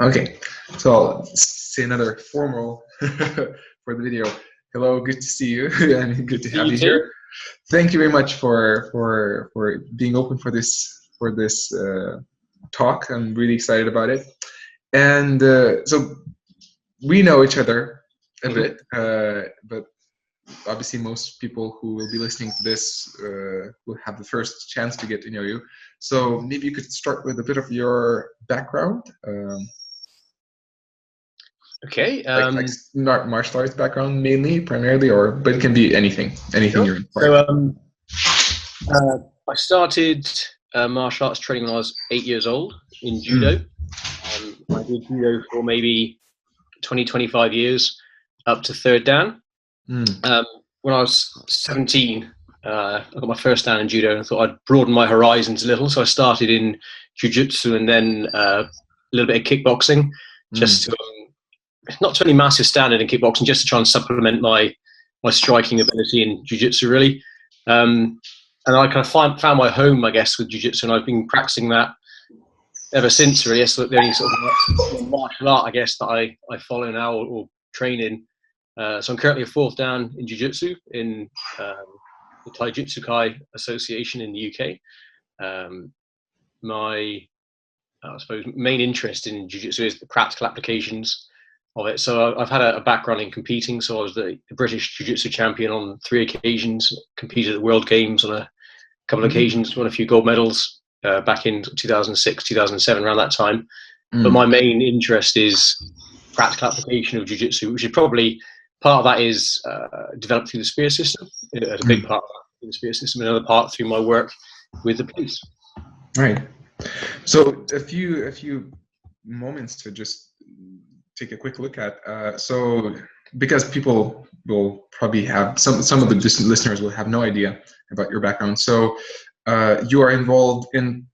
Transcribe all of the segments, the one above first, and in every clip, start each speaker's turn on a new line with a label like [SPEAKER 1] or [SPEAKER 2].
[SPEAKER 1] Okay, so I'll say another formal for the video. Hello, good to see you, and good to have
[SPEAKER 2] You
[SPEAKER 1] you
[SPEAKER 2] too.
[SPEAKER 1] here. Thank you very much for being open for this talk. I'm really excited about it, and so we know each other a
[SPEAKER 2] hmm
[SPEAKER 1] bit, but obviously most people who will be listening to this will have the first chance to get to know you. So maybe you could start with a bit of your background.
[SPEAKER 2] Okay.
[SPEAKER 1] Like not martial arts background mainly, primarily, or but it can be anything
[SPEAKER 2] Sure.
[SPEAKER 1] you're inspired
[SPEAKER 2] So
[SPEAKER 1] by.
[SPEAKER 2] I started martial arts training when I was 8 years old in
[SPEAKER 1] Mm,
[SPEAKER 2] Judo. I did Judo for maybe 20, 25 years, up to third Dan.
[SPEAKER 1] mm,
[SPEAKER 2] When I was 17, I got my first Dan in Judo and I thought I'd broaden my horizons a little. So I started in Jujutsu and then a little bit of kickboxing, just
[SPEAKER 1] mm,
[SPEAKER 2] to not to any massive standard in kickboxing, just to try and supplement my striking ability in jiu-jitsu really. And I kind of found my home, I guess, with jiu-jitsu, and I've been practicing that ever since really. So the only sort of martial art, I guess, that I follow now or train in. So I'm currently a fourth Dan in jiu-jitsu in the Taijutsu Kai Association in the UK. My I suppose main interest in jiu-jitsu is the practical applications of it. So I've had a background in competing. So I was the British jiu-jitsu champion on 3 occasions, competed at the World Games on a couple of
[SPEAKER 1] mm,
[SPEAKER 2] occasions, won a few gold medals back in 2006, 2007, around that time. But
[SPEAKER 1] mm,
[SPEAKER 2] my main interest is practical application of jiu-jitsu, which is probably part of that is developed through the spear system, a big
[SPEAKER 1] mm.
[SPEAKER 2] part of that, through the spear system, another part through my work with the police.
[SPEAKER 1] Right. So a few moments to just take a quick look at. So because people will probably have some of the distant listeners will have no idea about your background. So you are involved in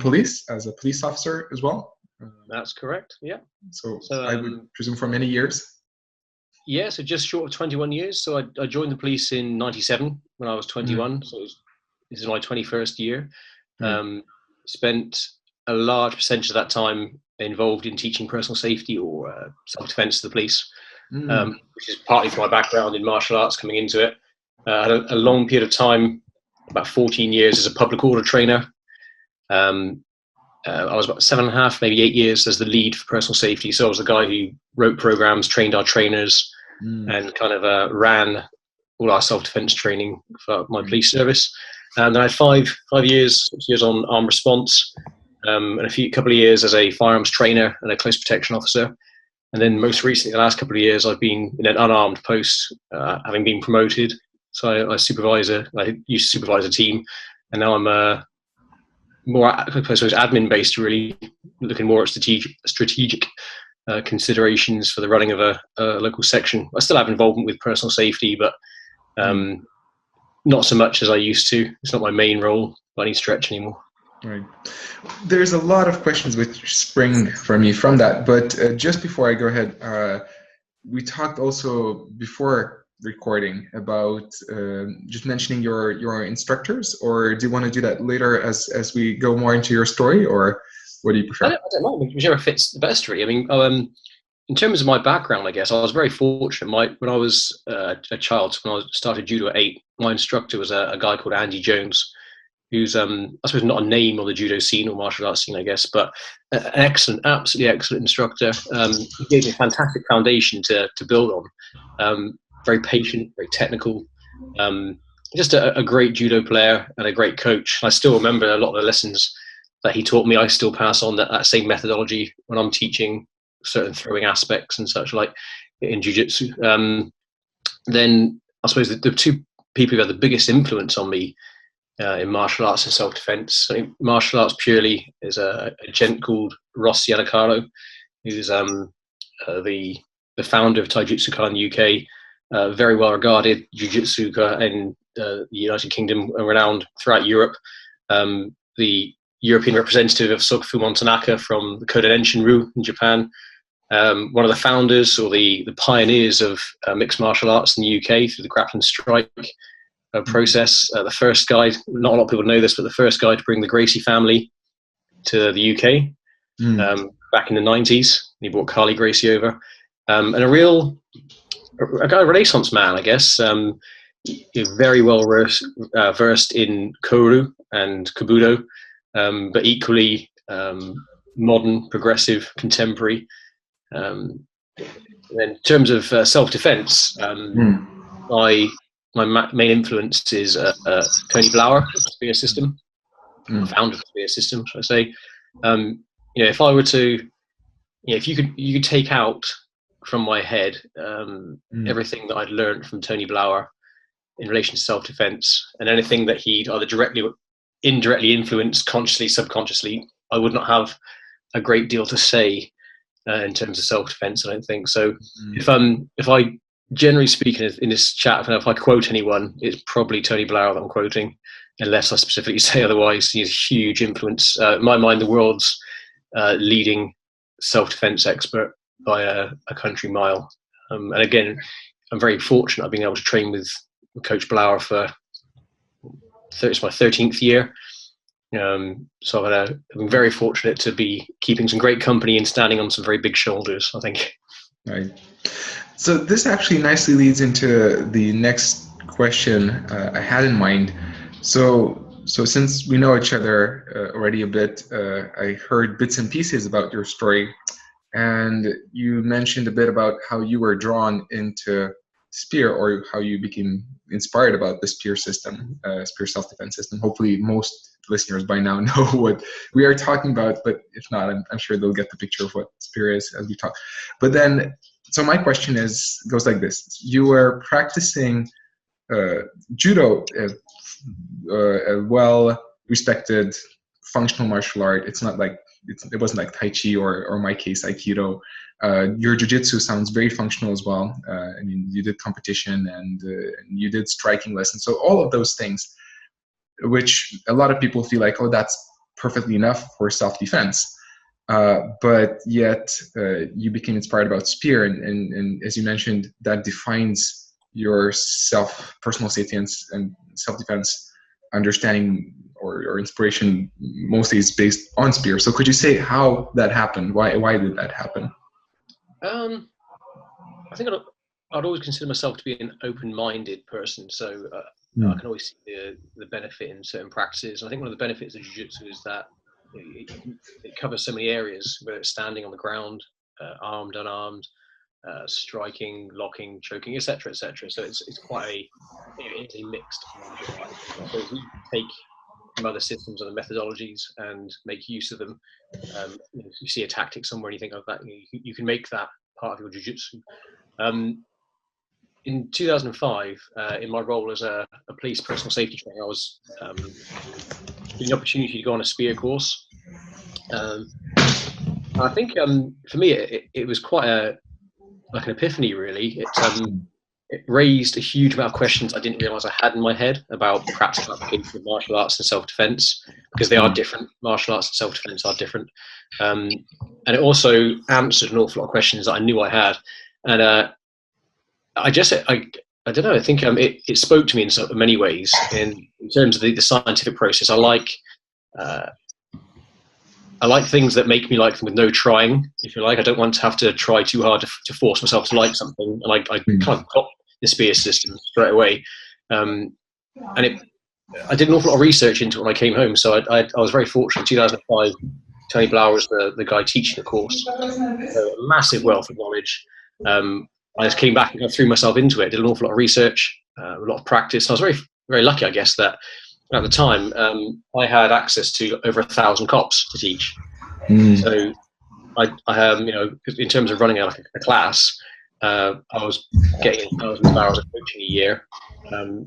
[SPEAKER 1] police as a police officer as well.
[SPEAKER 2] That's correct. Yeah.
[SPEAKER 1] So
[SPEAKER 2] So
[SPEAKER 1] I would presume for many years.
[SPEAKER 2] yeah, so just short of 21 years. So I joined the police in 97 when I was
[SPEAKER 1] Mm,
[SPEAKER 2] 21. So this is my 21st year.
[SPEAKER 1] right.
[SPEAKER 2] Spent a large percentage of that time involved in teaching personal safety or self-defense to the police,
[SPEAKER 1] Mm,
[SPEAKER 2] which is partly from my background in martial arts coming into it. I had a long period of time, about 14 years as a public order trainer. Um, I was about 7.5, maybe 8 years as the lead for personal safety. So I was the guy who wrote programs, trained our trainers,
[SPEAKER 1] mm,
[SPEAKER 2] and kind of ran all our self-defense training for my
[SPEAKER 1] right.
[SPEAKER 2] police service. And then I had 5 years, 6 years on armed response, and a couple of years as a firearms trainer and a close protection officer. And then most recently, the last couple of years, I've been in an unarmed post, having been promoted. So I used to supervise a team, and now I'm more, I suppose, admin based, really looking more at strategic considerations for the running of a local section. I still have involvement with personal safety, but
[SPEAKER 1] Right.
[SPEAKER 2] not so much as I used to. It's not my main role by any stretch anymore.
[SPEAKER 1] Right. There's a lot of questions which spring for me from that, but just before I go ahead, we talked also before recording about just mentioning your instructors, or do you want to do that later as we go more into your story, or what do you prefer?
[SPEAKER 2] I don't mind, whichever fits the best, really. I mean, in terms of my background, I guess I was very fortunate. When I was a child, when I started judo at 8, my instructor was a guy called Andy Jones, who's I suppose not a name on the judo scene or martial arts scene, I guess, but an excellent, absolutely excellent instructor. He gave me a fantastic foundation to build on. Very patient, very technical. Um, just a great judo player and a great coach. I still remember a lot of the lessons that he taught me. I still pass on that same methodology when I'm teaching certain throwing aspects and such like in jiu-jitsu. Then I suppose the two people who had the biggest influence on me in martial arts and self-defense. Martial arts purely is a gent called Ross Yannicaro, who's the founder of Taijutsu Kai in the UK, very well regarded Jiu-Jitsu in the United Kingdom and renowned throughout Europe. The European representative of Selffulfilling Tanaka from the Koden Enshin-ryu in Japan. One of the founders or the pioneers of mixed martial arts in the UK through the grappling strike process. The first guy, not a lot of people know this, but the first guy to bring the Gracie family to the UK
[SPEAKER 1] Mm,
[SPEAKER 2] back in the 90s. He brought Carly Gracie over, and a Renaissance man, I guess. Very well versed in Koru and Kabuto, but equally modern, progressive, contemporary. In terms of self-defense, my main influence is Tony Blauer, the Spear System, the founder of the Spear System, should I say. If I were to, if you could take out from my head everything that I'd learned from Tony Blauer in relation to self-defense, and anything that he'd either directly or indirectly influenced, consciously, subconsciously, I would not have a great deal to say in terms of self-defense, I don't think. So if I generally speaking in this chat, if I quote anyone, it's probably Tony Blauer that I'm quoting, unless I specifically say otherwise. He's a huge influence. In my mind, the world's leading self-defense expert by a country mile. And again, I'm very fortunate I've been able to train with Coach Blauer for it's my 13th year. So I've been very fortunate to be keeping some great company and standing on some very big shoulders, I think.
[SPEAKER 1] Right. So this actually nicely leads into the next question I had in mind. So since we know each other already a bit, I heard bits and pieces about your story, and you mentioned a bit about how you were drawn into Spear, or how you became inspired about the Spear system, Spear self-defense system. Hopefully most listeners by now know what we are talking about, but if not, I'm sure they'll get the picture of what Spear is as we talk. But then, so my question goes like this. You were practicing Judo, a well-respected functional martial art. It's not like, it wasn't like Tai Chi or in my case, Aikido. Your Jujutsu sounds very functional as well. I mean, you did competition and you did striking lessons. So all of those things, which a lot of people feel like, oh, that's perfectly enough for self-defense. But yet you became inspired about Spear. And as you mentioned, that defines your personal safety and self-defense understanding or inspiration mostly is based on Spear. So could you say how that happened? Why did that happen?
[SPEAKER 2] I think I'd always consider myself to be an open-minded person. So I can always see the benefit in certain practices. I think one of the benefits of Jiu-Jitsu is that it covers so many areas, whether it's standing on the ground, armed, unarmed, striking, locking, choking, etc., etc. So it's quite a mixed. So we take from other systems and methodologies and make use of them. You see a tactic somewhere and you think of that, you can make that part of your jiu-jitsu. In 2005, in my role as a police personal safety trainer, I was given the opportunity to go on a Spear course. I think for me, it was quite like an epiphany, really. It raised a huge amount of questions I didn't realize I had in my head about practical application of martial arts and self-defense, because they are different. Martial arts and self-defense are different. And it also answered an awful lot of questions that I knew I had. And I don't know, I think it spoke to me in so many ways in terms of the scientific process. I like things that make me like them with no trying, if you like. I don't want to have to try too hard to force myself to like something. And I kind of got the Spear system straight away. And I did an awful lot of research into it when I came home. So I was very fortunate. In 2005, Tony Blauer was the guy teaching the course. So a massive wealth of knowledge. I just came back and kind of threw myself into it, did an awful lot of research, a lot of practice. I was very, very lucky, I guess, that at the time I had access to over 1,000 cops to teach. So I in terms of running a class, I was getting 1,000 hours of coaching a year.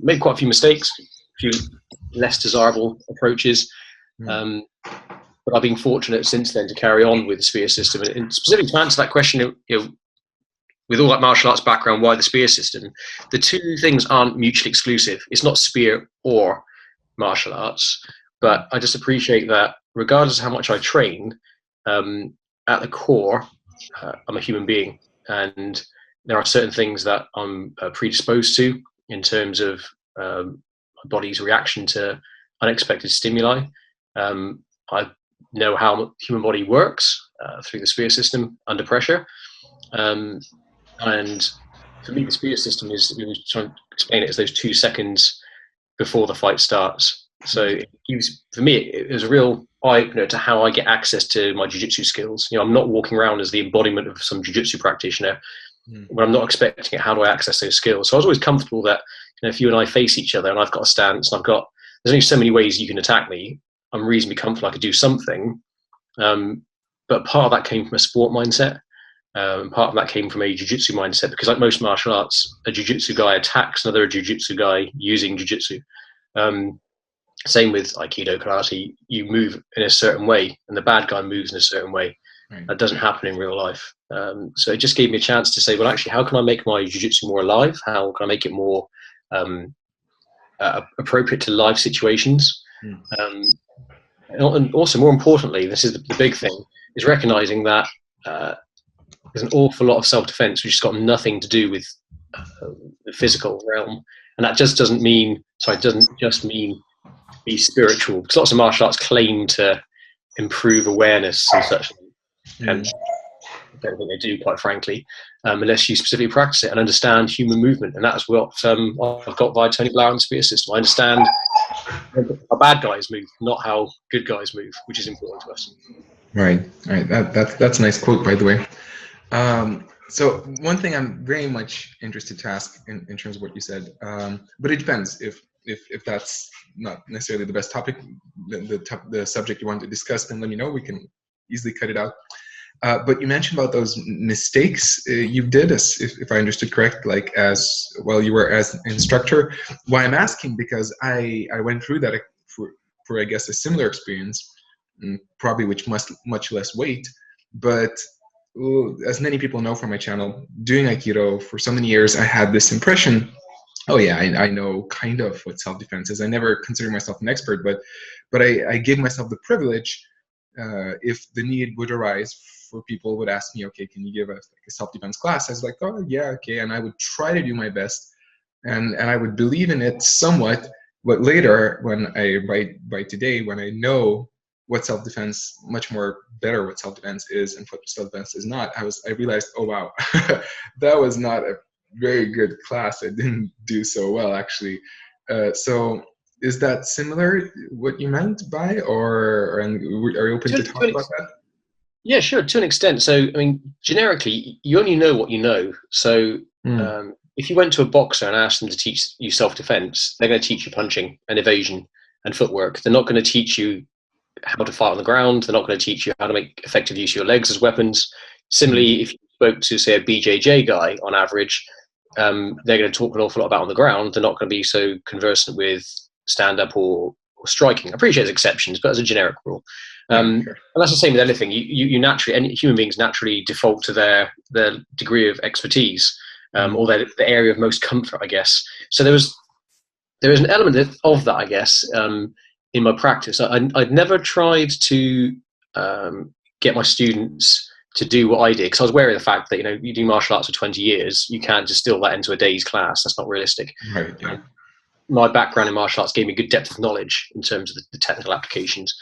[SPEAKER 2] Made quite a few mistakes, a few less desirable approaches. But I've been fortunate since then to carry on with the Spear system. And specifically to answer that question, with all that martial arts background, why the Spear system? The two things aren't mutually exclusive. It's not Spear or martial arts, but I just appreciate that regardless of how much I train, at the core, I'm a human being, and there are certain things that I'm predisposed to in terms of my body's reaction to unexpected stimuli. I know how the human body works, through the spear system under pressure. And for me, the spear system is, we was trying to explain it as those 2 seconds before the fight starts. So it gives, for me, it was a real eye-opener to how I get access to my jiu-jitsu skills. I'm not walking around as the embodiment of some jiu-jitsu practitioner. When I'm not expecting it, how do I access those skills? So I was always comfortable that, if you and I face each other and I've got a stance and there's only so many ways you can attack me, I'm reasonably comfortable I could do something. But part of that came from a sport mindset. Part of that came from a jiu-jitsu mindset, because like most martial arts, a jiu-jitsu guy attacks another jiu-jitsu guy using jiu-jitsu. Same with Aikido, karate. You move in a certain way and the bad guy moves in a certain way. Right. That doesn't happen in real life. So it just gave me a chance to say, well, actually, how can I make my jiu-jitsu more alive? How can I make it more appropriate to live situations? And also, more importantly, this is the big thing, is recognizing that there's an awful lot of self-defense which has got nothing to do with the physical realm. And that just doesn't just mean be spiritual, because lots of martial arts claim to improve awareness and such. And I don't think they do, quite frankly, unless you specifically practice it and understand human movement. And that's what I've got via Tony Blair and the spear system. I understand how bad guys move, not how good guys move, which is important to us.
[SPEAKER 1] Right. That's a nice quote, by the way. So one thing I'm very much interested to ask in terms of what you said, but it depends if that's not necessarily the best topic, the subject you want to discuss, then let me know. We can easily cut it out. But you mentioned about those mistakes you did, if I understood correct, like as well, you were as an instructor. Why I'm asking, because I went through that for I guess a similar experience, probably with much less weight, but as many people know from my channel, doing Aikido for so many years, I had this impression, oh yeah, I know kind of what self-defense is. I never considered myself an expert, but I gave myself the privilege, if the need would arise, for people would ask me, okay, can you give a self-defense class? I was like, oh yeah, okay, and I would try to do my best, and I would believe in it somewhat. But later, when by today, when I know what self-defense, much more better what self-defense is and what self-defense is not, I realized, oh wow, that was not a very good class. I didn't do so well, actually. So is that similar, what you meant by, or are you open to talk about that?
[SPEAKER 2] Yeah, sure, to an extent. So, I mean, generically, you only know what you know. So if you went to a boxer and asked them to teach you self-defense, they're going to teach you punching and evasion and footwork. They're not going to teach you how to fight on the ground. They're not going to teach you how to make effective use of your legs as weapons. Similarly, if you spoke to, say, a BJJ guy on average, they're going to talk an awful lot about on the ground. They're not going to be so conversant with stand-up or striking. I appreciate there's exceptions, but as a generic rule. And that's the same with anything. You naturally, any human beings naturally default to their degree of expertise, or the area of most comfort, I guess. So there is an element of that, I guess, in my practice. I'd never tried to get my students to do what I did, because I was wary of the fact that, you do martial arts for 20 years, you can't distill that into a day's class. That's not realistic.
[SPEAKER 1] Right. Yeah.
[SPEAKER 2] My background in martial arts gave me good depth of knowledge in terms of the technical applications.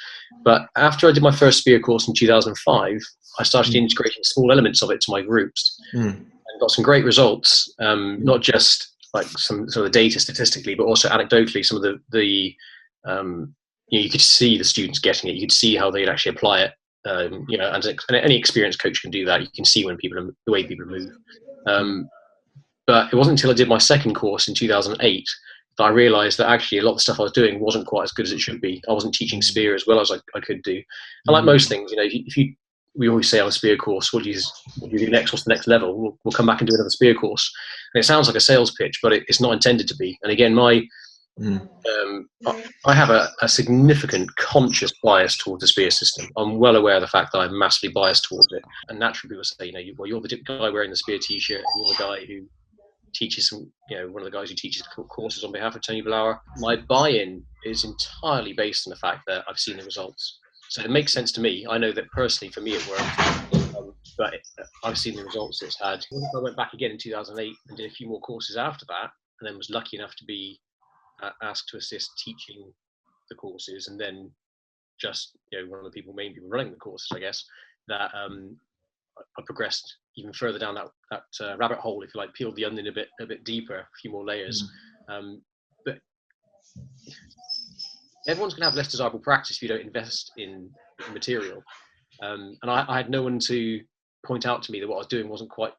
[SPEAKER 2] But after I did my first spear course in 2005, I started integrating small elements of it to my groups and got some great results, not just like some sort of data statistically, but also anecdotally. Some of the you could see the students getting it. You could see how they'd actually apply it. And any experienced coach can do that. You can see when the way people move. But it wasn't until I did my second course in 2008 that I realized that actually a lot of the stuff I was doing wasn't quite as good as it should be. I wasn't teaching spear as well as I could do. And like most things, we always say on a spear course, what do you do next? What's the next level? We'll come back and do another spear course. And it sounds like a sales pitch, but it's not intended to be. And again, I have a significant conscious bias towards the spear system. I'm well aware of the fact that I'm massively biased towards it. And naturally people say, you're the guy wearing the spear t-shirt, and you're the guy who teaches one of the guys who teaches courses on behalf of Tony Blair. My buy-in is entirely based on the fact that I've seen the results. So it makes sense to me. I know that personally for me it worked, but I've seen the results it's had. I went back again in 2008 and did a few more courses after that, and then was lucky enough to be asked to assist teaching the courses, and then just one of the main people running the courses, I guess, that I progressed even further down that rabbit hole, if you like, peeled the onion a bit deeper, a few more layers. But everyone's going to have less desirable practice if you don't invest in material. And I had no one to point out to me that what I was doing wasn't quite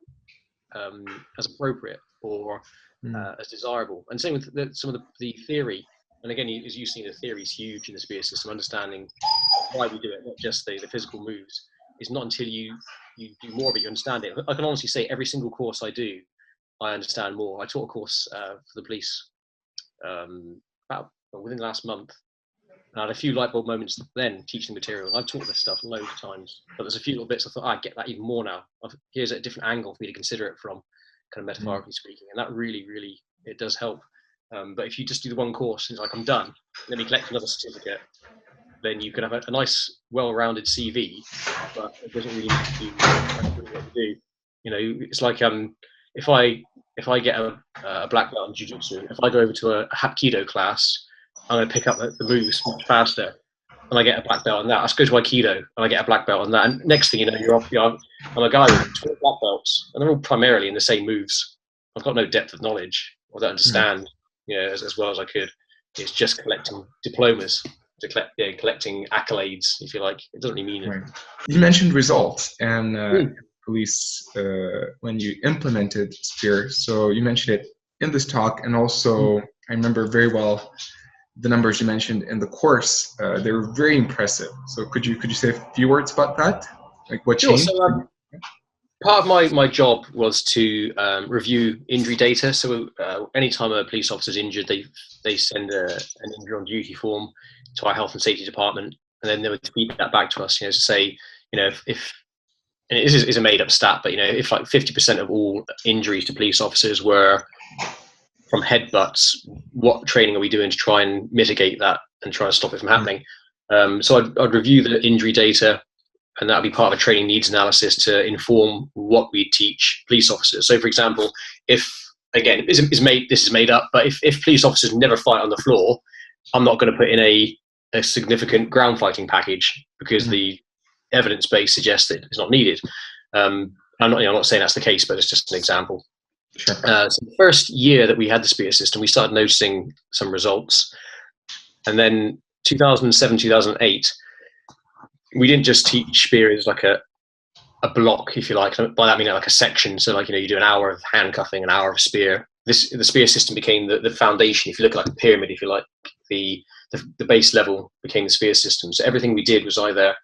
[SPEAKER 2] as appropriate or as desirable. And same with some of the theory. And again, as you've seen, the theory is huge in the spear system. Understanding why we do it, not just the physical moves. It's not until you do more of it, you understand it. I can honestly say every single course I do, I understand more. I taught a course for the police within the last month. And I had a few light bulb moments then teaching material. I've taught this stuff loads of times, but there's a few little bits I thought, I get that even more now. Here's a different angle for me to consider it from, kind of metaphorically speaking. And that really, really, it does help. But if you just do the one course and it's like, I'm done, let me collect another certificate, then you can have a nice, well-rounded CV, but it doesn't really need to what to do. It's like if I get a black belt in Jujutsu, if I go over to a Hapkido class, I'm going to pick up the moves much faster, and I get a black belt on that. I go to Aikido, and I get a black belt on that. And next thing you know, I'm a guy with 12 black belts, and they're all primarily in the same moves. I've got no depth of knowledge. I don't understand, as well as I could. It's just collecting diplomas, collecting accolades, if you like. It doesn't really mean it.
[SPEAKER 1] You mentioned results and police when you implemented Spear. So you mentioned it in this talk, and also I remember very well the numbers you mentioned in the course. They were very impressive. So could you say a few words about that? Like what changed?
[SPEAKER 2] So, part of my job was to review injury data. So anytime a police officer is injured, they send an injury on duty form to our health and safety department, and then they would feed that back to us, to say, if and it is a made up stat, but if like 50% of all injuries to police officers were from headbutts, what training are we doing to try and mitigate that and try and stop it from happening? So I'd review the injury data, and that would be part of a training needs analysis to inform what we teach police officers. So, for example, if, again, this is made up, but if police officers never fight on the floor, I'm not going to put in a significant ground fighting package because the evidence base suggests that it's not needed. I'm not saying that's the case, but it's just an example.
[SPEAKER 1] Sure.
[SPEAKER 2] So the first year that we had the Spear system, we started noticing some results. And then 2007, 2008, we didn't just teach Spear as like a block, if you like. By that I mean like a section. So like, you do an hour of handcuffing, an hour of Spear. The Spear system became the foundation. If you look at like a pyramid, if you like, the base level became the Spear system. So everything we did was either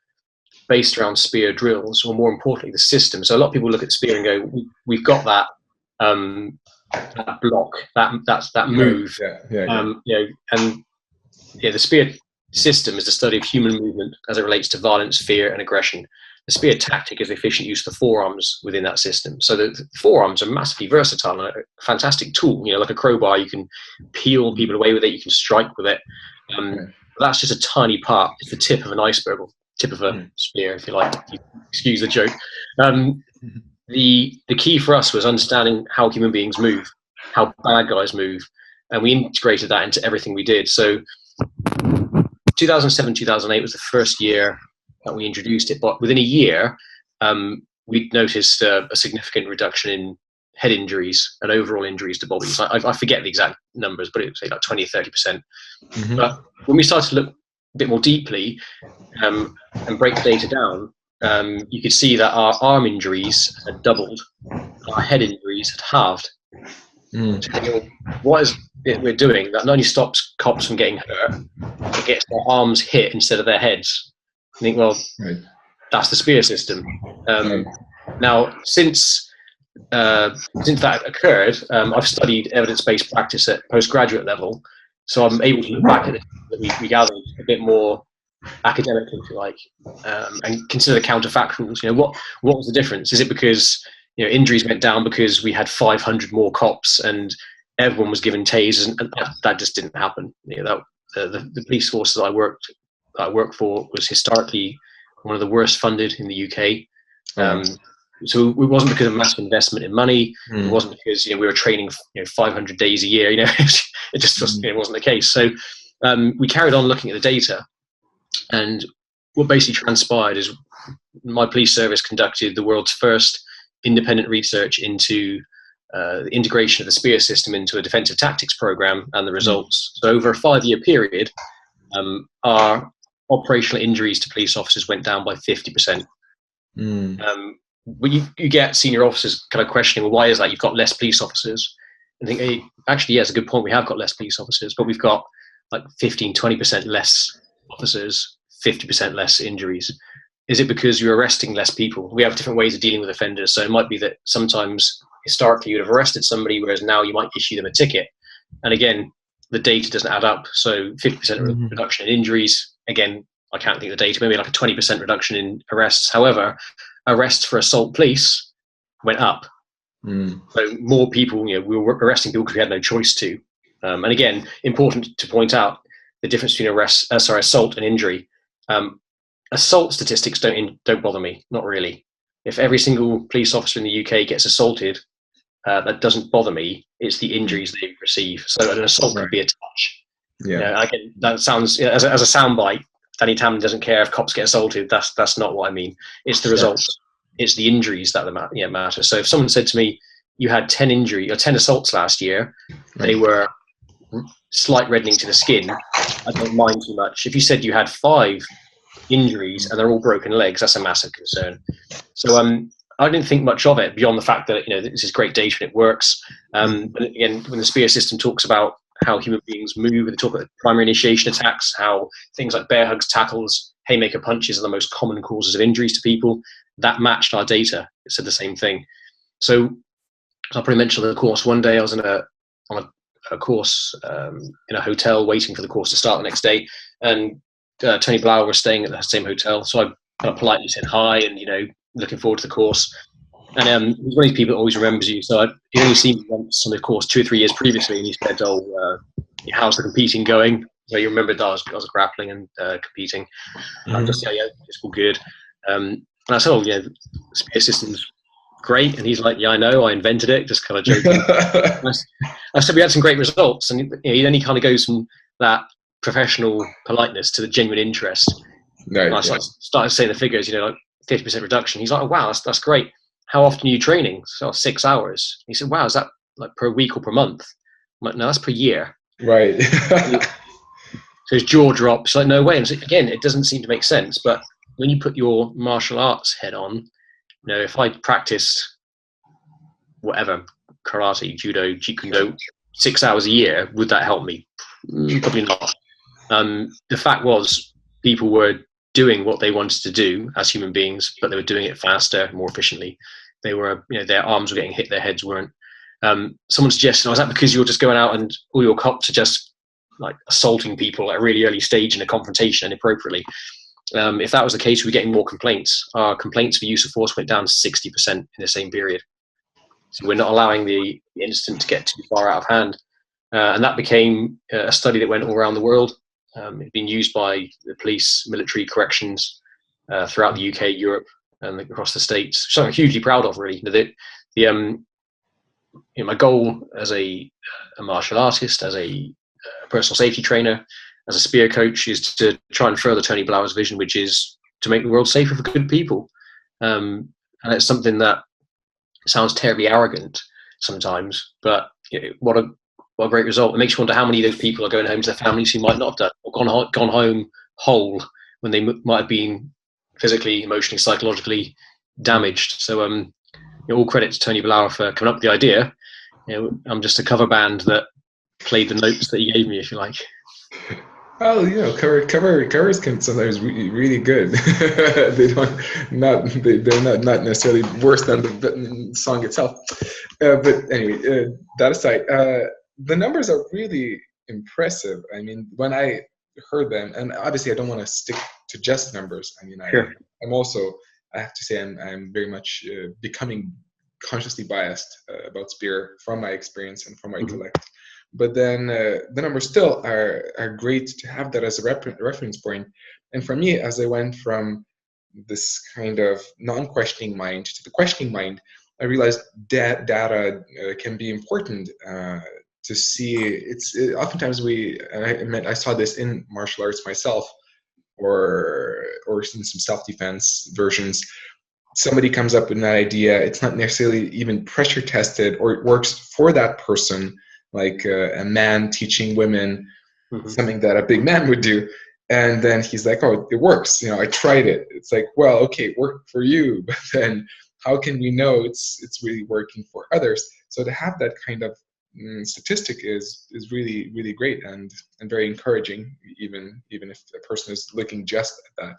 [SPEAKER 2] based around Spear drills, or more importantly, the system. So a lot of people look at Spear and go, we've got that block, that move. The Spear system is the study of human movement as it relates to violence, fear, and aggression. The Spear tactic is the efficient use of the forearms within that system. So the forearms are massively versatile and a fantastic tool. Like a crowbar, you can peel people away with it, you can strike with it. That's just a tiny part. It's the tip of an iceberg, or tip of a spear, if you like. If you excuse the joke. The key for us was understanding how human beings move, how bad guys move, and we integrated that into everything we did. So 2007, 2008 was the first year that we introduced it, but within a year, we noticed a significant reduction in head injuries and overall injuries to bodies. I forget the exact numbers, but it would say like 20 or 30%. But when we started to look a bit more deeply and break the data down, you could see that our arm injuries had doubled, our head injuries had halved. So, what is it we're doing that not only stops cops from getting hurt, it gets their arms hit instead of their heads? I think, well, that's the Spear system. Now, since that occurred, I've studied evidence-based practice at postgraduate level, so I'm able to look back at it that we gathered a bit more academically, if you like, and consider the counterfactuals. What was the difference? Is it because injuries went down because we had 500 more cops and everyone was given tasers, and that just didn't happen? The police force that I worked for was historically one of the worst funded in the UK. So it wasn't because of massive investment in money. It wasn't because we were training 500 days a year. It just wasn't the case. So we carried on looking at the data, And what basically transpired is my police service conducted the world's first independent research into the integration of the spear system into a defensive tactics program and the results. So over a 5-year period, our operational injuries to police officers went down by 50%. When you get senior officers kind of questioning, well, why is that? You've got less police officers. And think, hey, actually, yeah, it's a good point. We have got less police officers, but we've got like 15-20% less officers, 50% less injuries. Is it because you're arresting less people? We have different ways of dealing with offenders. So it might be that sometimes historically you'd have arrested somebody, whereas now you might issue them a ticket. And again, the data doesn't add up. So 50% reduction in injuries. Again, I can't think of the data, maybe like a 20% reduction in arrests. However, arrests for assault police went up. So more people, we were arresting people because we had no choice to. And again, important to point out the difference between assault and injury. Assault statistics don't bother me, not really. If every single police officer in the UK gets assaulted, that doesn't bother me. It's the injuries they receive. So an assault could be a touch. Yeah, that sounds as a soundbite. Danny Tamblyn doesn't care if cops get assaulted. That's not what I mean. It's the results. It's the injuries that matter. So if someone said to me, "You had 10 assaults last year," they were slight reddening to the skin. I don't mind too much. If you said you had 5 injuries and they're all broken legs, that's a massive concern. So I didn't think much of it beyond the fact that this is great data and it works. But again, when the spear system talks about how human beings move, they talk about primary initiation attacks, how things like bear hugs, tackles, haymaker punches are the most common causes of injuries to people. That matched our data. It said the same thing. So I probably mentioned on the course. One day I was on a course in a hotel waiting for the course to start the next day, and Tony Blauer was staying at the same hotel. So I kind of politely said hi and looking forward to the course. And he's one of these people that always remembers you. So he'd only seen me once on the course 2 or 3 years previously, and he said, how's the competing going? So you remembered that I was grappling and competing. I just it's all good. And I said, the spear system's great. And he's like, yeah, I know, I invented it, just kind of joking. I said we had some great results, and he then kind of goes from that professional politeness to the genuine interest. Right, and I started saying the figures, like 50% reduction. He's like, oh, wow, that's great. How often are you training? So 6 hours. He said, wow, is that like per week or per month? I'm like, no, that's per year.
[SPEAKER 1] Right.
[SPEAKER 2] So his jaw drops. He's like, no way. And so, again, it doesn't seem to make sense. But when you put your martial arts head on, if I practiced whatever, karate, judo, jeet 6 hours a year, would that help me? Probably not. The fact was, people were doing what they wanted to do as human beings, but they were doing it faster, more efficiently. They were, their arms were getting hit, their heads weren't. Someone suggested, is that because you're just going out and all your cops are just like assaulting people at a really early stage in a confrontation inappropriately? If that was the case, we were getting more complaints. Our complaints for use of force went down 60% in the same period. So we're not allowing the incident to get too far out of hand. And that became a study that went all around the world. It's been used by the police, military, corrections throughout the UK, Europe, and across the States. Something I'm hugely proud of, really. My goal as a martial artist, as a personal safety trainer, as a spear coach, is to try and further Tony Blauer's vision, which is to make the world safer for good people. And it's something that sounds terribly arrogant sometimes, but what a great result. It makes you wonder how many of those people are going home to their families who might not have done, or gone home whole when they might have been physically, emotionally, psychologically damaged. So all credit to Tony Blauer for coming up with the idea. I'm just a cover band that played the notes that he gave me, if you like.
[SPEAKER 1] Well, covers can sometimes be really good. they're not necessarily worse than the song itself. But anyway, that aside, the numbers are really impressive. I mean, when I heard them, and obviously I don't want to stick to just numbers. I mean,
[SPEAKER 2] sure.
[SPEAKER 1] I have to say I'm very much becoming consciously biased about spear from my experience and from my intellect. But then the numbers still are great to have that as a reference point. And for me, as I went from this kind of non-questioning mind to the questioning mind, I realized that data can be important to see. Oftentimes I saw this in martial arts myself. or in some self-defense versions, somebody comes up with that idea. It's not necessarily even pressure tested, or it works for that person, like a man teaching women something that a big man would do. And then he's like, oh, it works. I tried it. It's like, well, okay, it worked for you, but then how can we know it's really working for others? So to have that kind of statistic is really, really great and very encouraging, even if a person is looking just at that.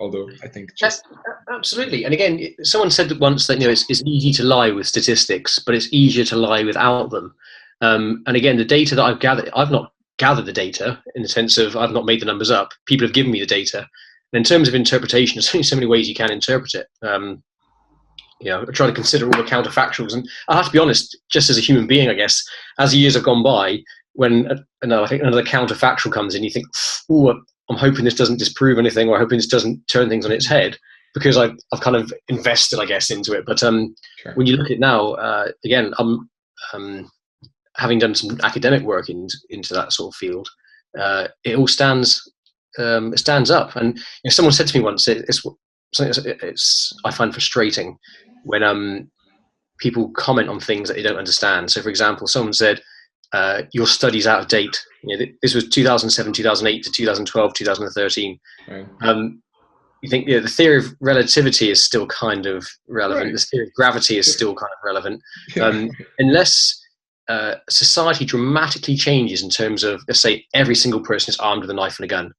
[SPEAKER 1] Although I think just
[SPEAKER 2] absolutely. And again, someone said once that it's easy to lie with statistics, but it's easier to lie without them. And again, the data that I've gathered, I've not gathered the data in the sense of I've not made the numbers up. People have given me the data. And in terms of interpretation, there's only so many ways you can interpret it. I try to consider all the counterfactuals, and I have to be honest, just as a human being, I guess, as the years have gone by, when I think another counterfactual comes in, you think, oh, I'm hoping this doesn't disprove anything, or hoping this doesn't turn things on its head, because I've kind of invested, I guess, into it. But
[SPEAKER 1] sure.
[SPEAKER 2] When you look at it now, again, I'm having done some academic work into that sort of field, it all stands up. And someone said to me once, it's I find frustrating when people comment on things that they don't understand. So, for example, someone said, your study's out of date. This was 2007, 2008 to 2012, 2013.
[SPEAKER 1] Right.
[SPEAKER 2] You think the theory of relativity is still kind of relevant.
[SPEAKER 1] Right.
[SPEAKER 2] The theory of gravity is still kind of relevant.
[SPEAKER 1] Yeah.
[SPEAKER 2] Unless society dramatically changes in terms of, let's say, every single person is armed with a knife and a gun,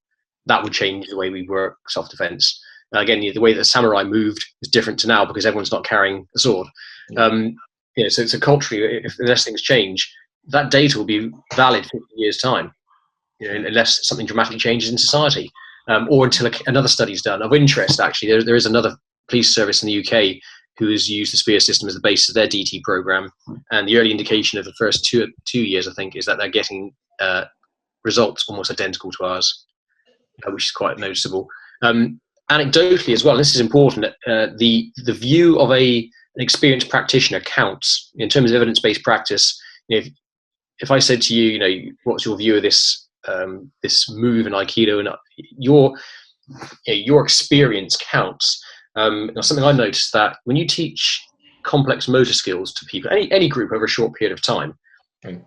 [SPEAKER 2] that would change the way we work self-defense. Again, the way that samurai moved is different to now because everyone's not carrying a sword. So culturally, unless things change, that data will be valid 50 years' time, unless something dramatically changes in society, or until another study is done. Of interest, actually, there is another police service in the UK who has used the SPEAR system as the basis of their DT program, and the early indication of the first two years, I think, is that they're getting results almost identical to ours, which is quite noticeable. Anecdotally as well, and this is important, the view of an experienced practitioner counts in terms of evidence-based practice. If I said to you, what's your view of this this move in Aikido, and your experience counts. Something I noticed that when you teach complex motor skills to people, any group over a short period of time,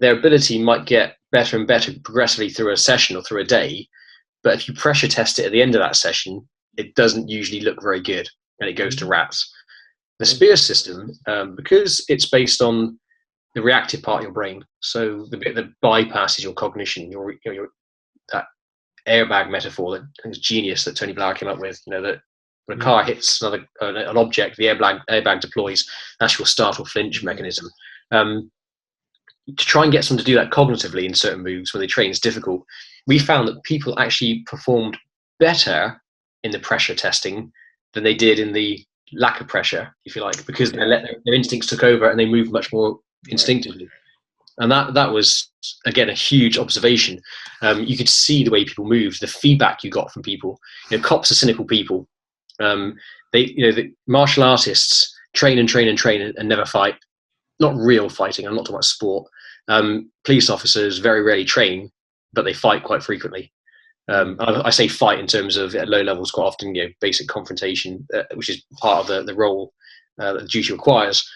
[SPEAKER 2] their ability might get better and better progressively through a session or through a day. But if you pressure test it at the end of that session, it doesn't usually look very good, and it goes to rats. The SPEAR system, because it's based on the reactive part of your brain, so the bit that bypasses your cognition, your that airbag metaphor that I think is genius that Tony Blair came up with. That when a car hits an object, the airbag deploys. That's your startle flinch mechanism. To try and get someone to do that cognitively in certain moves when they train is difficult. We found that people actually performed better in the pressure testing than they did in the lack of pressure, if you like, because their instincts took over and they moved much more instinctively. And that was, again, a huge observation. You could see the way people moved, the feedback you got from people. Cops are cynical people. The martial artists train and never fight. Not real fighting. I'm not talking about sport. Police officers very rarely train, but they fight quite frequently. I say fight in terms of at low levels quite often, basic confrontation, which is part of the role that the duty requires.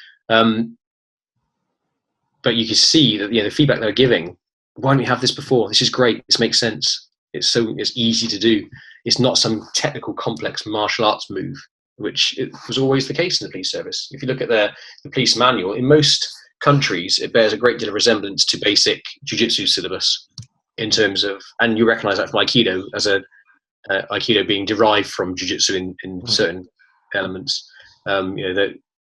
[SPEAKER 2] But you can see that the feedback they're giving. Why didn't we have this before? This is great. This makes sense. It's easy to do. It's not some technical, complex martial arts move, which it was always the case in the police service. If you look at the police manual, in most countries, it bears a great deal of resemblance to basic Jujutsu syllabus in terms of, and you recognise that from Aikido as Aikido being derived from Jujutsu in certain elements.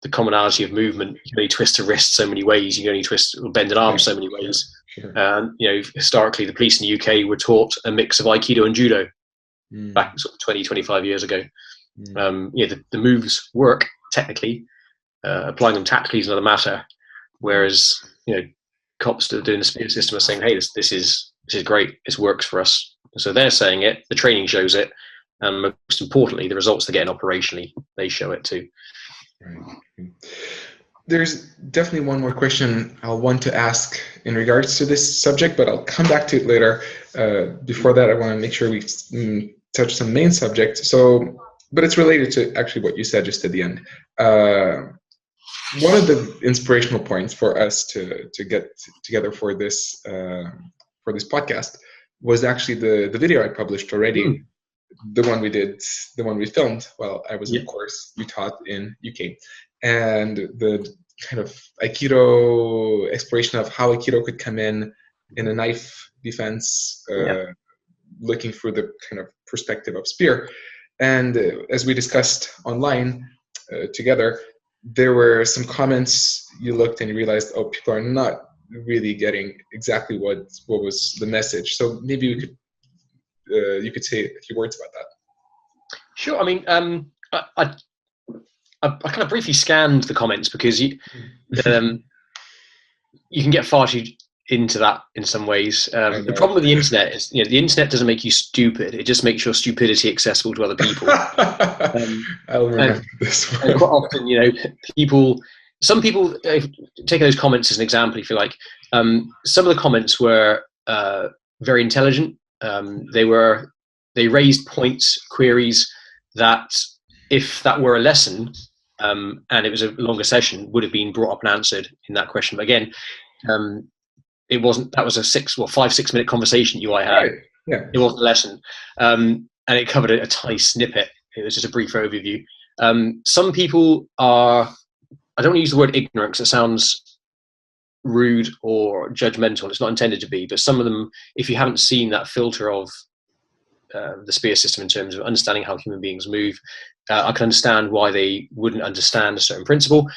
[SPEAKER 2] The commonality of movement, you can only twist a wrist so many ways, you can only twist or bend an arm so many ways. Sure. Historically, the police in the UK were taught a mix of Aikido and Judo back sort of 20, 25 years ago. The moves work technically, applying them tactically is another matter. Whereas, cops that are doing the SPEAR system are saying, hey, this is great, this works for us. So they're saying it, the training shows it, and most importantly, the results they're getting operationally, they show it too.
[SPEAKER 1] Right. There's definitely one more question I'll want to ask in regards to this subject, but I'll come back to it later. Before that, I want to make sure we touch some main subjects. So, but it's related to actually what you said just at the end. One of the inspirational points for us to get together for this podcast was actually the video I published already, the one we filmed while I was in course you taught in UK, and the kind of Aikido exploration of how Aikido could come in a knife defense, looking through the kind of perspective of spear. And as we discussed online together, there were some comments. You looked and you realized, oh, people are not really getting exactly what was the message. So maybe you could say a few words about that.
[SPEAKER 2] Sure. I mean, I kind of briefly scanned the comments because you can get far too into that in some ways. The problem with the internet is, the internet doesn't make you stupid. It just makes your stupidity accessible to other people.
[SPEAKER 1] I'll remember this one.
[SPEAKER 2] And quite often, some people take those comments as an example, if you like. Some of the comments were very intelligent. They raised points, queries that, if that were a lesson and it was a longer session, would have been brought up and answered in that question. But again, it wasn't. That was a 5-6 minute conversation you I had.
[SPEAKER 1] Right. Yeah.
[SPEAKER 2] It wasn't a lesson, and it covered a tiny snippet. It was just a brief overview. Some people are. I don't want to use the word ignorant because it sounds rude or judgmental. It's not intended to be. But some of them, if you haven't seen that filter of the spear system in terms of understanding how human beings move, I can understand why they wouldn't understand a certain principle.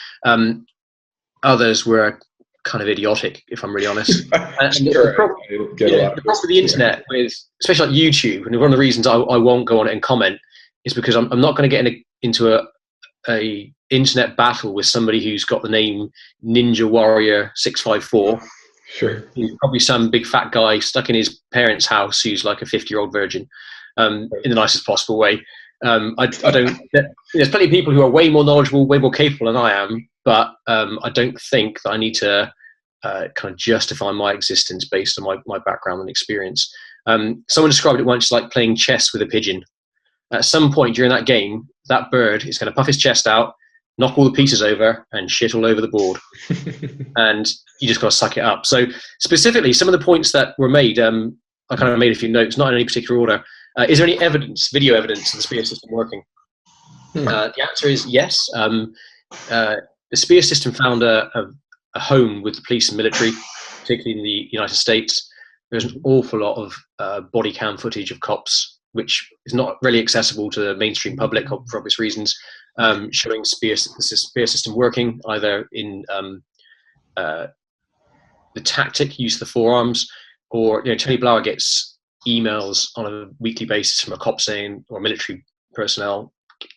[SPEAKER 2] Others were kind of idiotic, if I'm really honest. The problem with the internet, with especially like YouTube, and one of the reasons I won't go on it and comment is because I'm not going to get into a internet battle with somebody who's got the name Ninja Warrior 654.
[SPEAKER 1] Sure.
[SPEAKER 2] He's probably some big fat guy stuck in his parents' house who's like a 50-year-old virgin, in the nicest possible way. I don't. There's plenty of people who are way more knowledgeable, way more capable than I am, but I don't think that I need to kind of justify my existence based on my background and experience. Someone described it once like playing chess with a pigeon. At some point during that game, that bird is going to puff his chest out, knock all the pieces over, and shit all over the board. And you just got to suck it up. So specifically, some of the points that were made, I kind of made a few notes, not in any particular order. Is there any evidence, video evidence, of the spear system working? The answer is yes. The spear system found a home with the police and military, particularly in the United States. There's an awful lot of body cam footage of cops, which is not really accessible to the mainstream public for obvious reasons, showing the spear system working, either in the tactic, use of the forearms, or Tony Blauer gets emails on a weekly basis from a cop saying, or military personnel,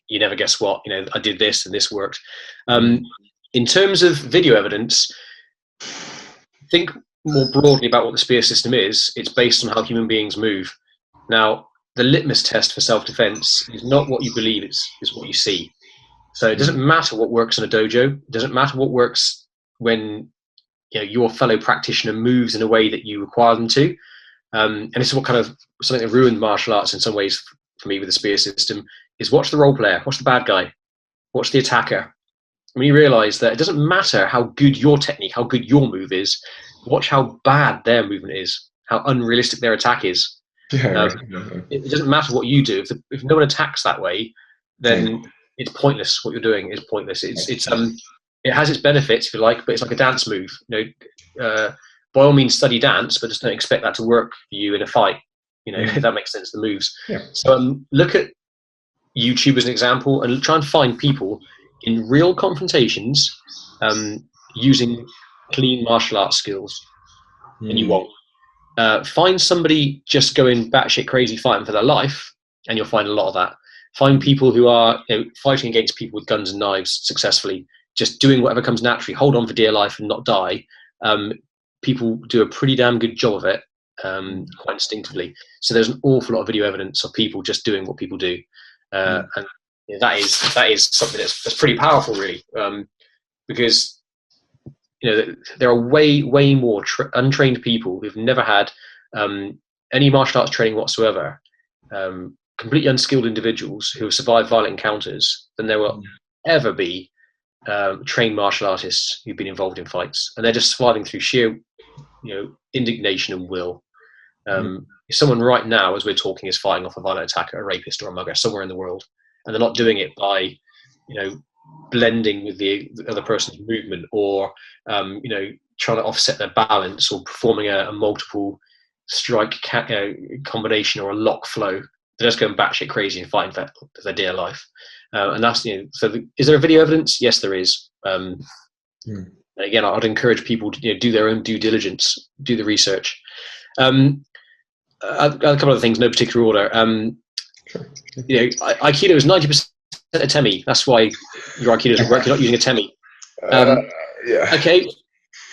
[SPEAKER 2] you never guess what, I did this and this worked. In terms of video evidence, think more broadly about what the spear system is. It's based on how human beings move. Now, the litmus test for self-defense is not what you believe, is what you see. So it doesn't matter what works in a dojo. It doesn't matter what works when your fellow practitioner moves in a way that you require them to. And this is what kind of something that ruined martial arts in some ways for me with the spear system, is watch the role player, watch the bad guy, watch the attacker. When you realize that it doesn't matter how good your technique, how good your move is, watch how bad their movement is, how unrealistic their attack is. It doesn't matter what you do. If no one attacks that way, then it's pointless. What you're doing is pointless. It has its benefits, if you like, but it's like a dance move. By all means, study dance, but just don't expect that to work for you in a fight. If that makes sense, the moves. Yeah. So look at YouTube as an example, and try and find people in real confrontations using clean martial arts skills, and you won't. Find somebody just going batshit crazy fighting for their life, and you'll find a lot of that. Find people who are fighting against people with guns and knives successfully, just doing whatever comes naturally, hold on for dear life and not die. People do a pretty damn good job of it, quite instinctively. So there's an awful lot of video evidence of people just doing what people do, and that is something that's pretty powerful, really, because there are way more untrained people who've never had any martial arts training whatsoever, completely unskilled individuals who have survived violent encounters than there will ever be trained martial artists who've been involved in fights, and they're just surviving through sheer, indignation and will. If someone right now, as we're talking, is fighting off a violent attacker, a rapist, or a mugger somewhere in the world, and they're not doing it by, blending with the other person's movement, or trying to offset their balance, or performing a multiple strike combination or a lock flow, they're just going batshit crazy and fighting for their dear life. And that's, is there a video evidence? Yes, there is. Again, I'd encourage people to do their own due diligence, do the research. A couple of things, no particular order.
[SPEAKER 1] Sure.
[SPEAKER 2] Aikido is 90% a temi. That's why your Aikido doesn't work. You're not using a temi.
[SPEAKER 1] Yeah.
[SPEAKER 2] Okay,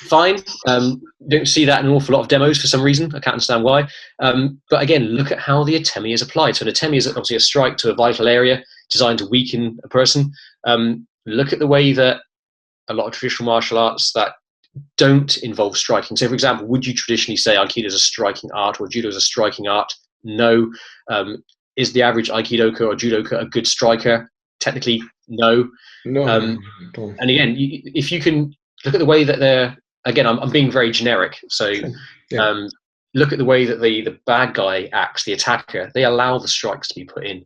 [SPEAKER 2] fine. Don't see that in an awful lot of demos for some reason. I can't understand why. But again, look at how the atemi is applied. So an atemi is obviously a strike to a vital area designed to weaken a person. Look at the way that a lot of traditional martial arts that don't involve striking. So, for example, would you traditionally say Aikido is a striking art or Judo is a striking art? No. Is the average Aikidoka or Judoka a good striker? Technically, no.
[SPEAKER 1] No.
[SPEAKER 2] And again, if you can look at the way that they're, again, I'm being very generic. So look at the way that the bad guy acts, the attacker. They allow the strikes to be put in.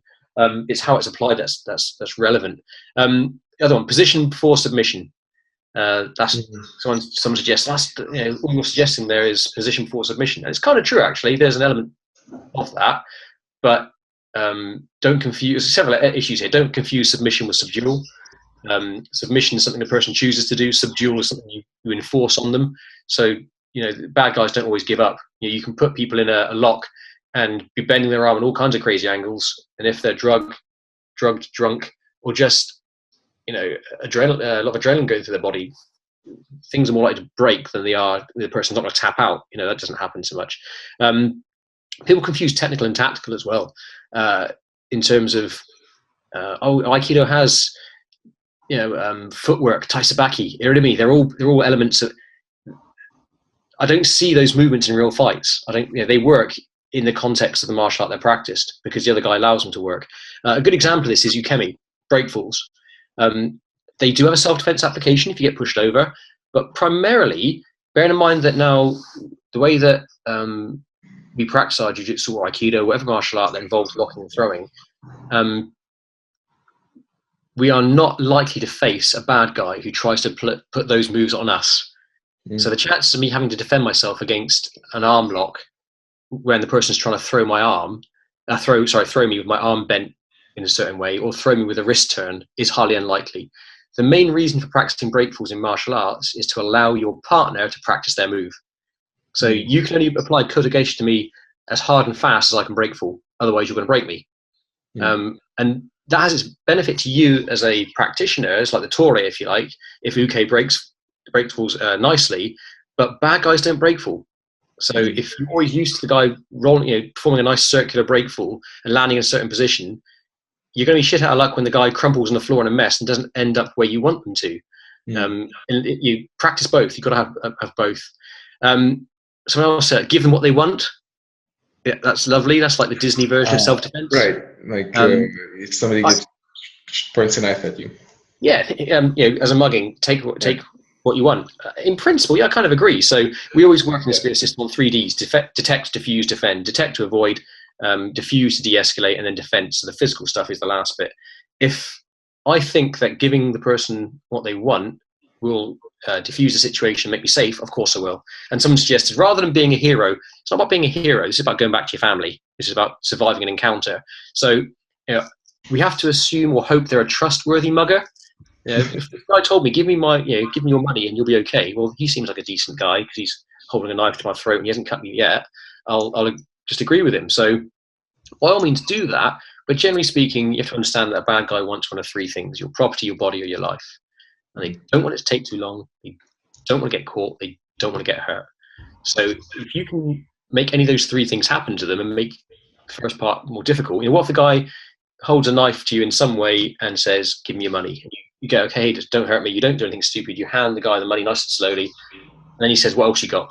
[SPEAKER 2] It's how it's applied that's relevant. The other one, position before submission. That's someone suggests all you're suggesting there is position before submission. And it's kind of true, actually. There's an element of that, but don't confuse several issues here. Don't confuse submission with subdual. Submission is something the person chooses to do. Subdual is something you enforce on them. So bad guys don't always give up. You can put people in a lock and be bending their arm in all kinds of crazy angles, and if they're drugged, drunk, or just a lot of adrenaline going through their body, things are more likely to break than the person's not going to tap out. That doesn't happen so much. People confuse technical and tactical as well, in terms of Aikido has footwork, taisabaki, iridami. They're all elements of. I don't see those movements in real fights. I don't. They work in the context of the martial art they're practiced because the other guy allows them to work. A good example of this is ukemi, breakfalls. They do have a self-defense application if you get pushed over, but primarily, bearing in mind that now the way that we practice our Jujutsu or Aikido, whatever martial art that involves blocking and throwing, we are not likely to face a bad guy who tries to put those moves on us. So the chances of me having to defend myself against an arm lock when the person's trying to throw my arm, throw me with my arm bent in a certain way, or throw me with a wrist turn is highly unlikely. The main reason for practicing breakfalls in martial arts is to allow your partner to practice their move. So you can only apply kotegaeshi to me as hard and fast as I can breakfall. Otherwise, you're going to break me. And that has its benefit to you as a practitioner. It's like the Tore, if you like. If uke breakfalls nicely, but bad guys don't breakfall. So if you're always used to the guy rolling, performing a nice circular breakfall and landing in a certain position, you're going to be shit out of luck when the guy crumples on the floor in a mess and doesn't end up where you want them to. And you practice both. You've got to have both. Someone else said, give them what they want. Yeah, that's lovely. That's like the Disney version of self-defense.
[SPEAKER 1] Right. Like if somebody points a knife at you.
[SPEAKER 2] Yeah. As a mugging, take what you want. In principle, I kind of agree. So we always work in the spirit system on 3Ds: detect, diffuse, defend. Detect to avoid, diffuse to de-escalate, and then defense. So the physical stuff is the last bit. If I think that giving the person what they want will diffuse the situation, make me safe, of course I will. And someone suggested, rather than being a hero, it's not about being a hero. This is about going back to your family. This is about surviving an encounter. So we have to assume or hope they're a trustworthy mugger. If the guy told me, give me your money and you'll be okay. Well, he seems like a decent guy because he's holding a knife to my throat and he hasn't cut me yet. I'll just agree with him. So by all means do that. But generally speaking, you have to understand that a bad guy wants one of three things: your property, your body, or your life. And they don't want it to take too long. They don't want to get caught. They don't want to get hurt. So if you can make any of those three things happen to them and make the first part more difficult, what if the guy holds a knife to you in some way and says, give me your money? And you go, okay, just don't hurt me. You don't do anything stupid. You hand the guy the money nice and slowly. And then he says, what else you got?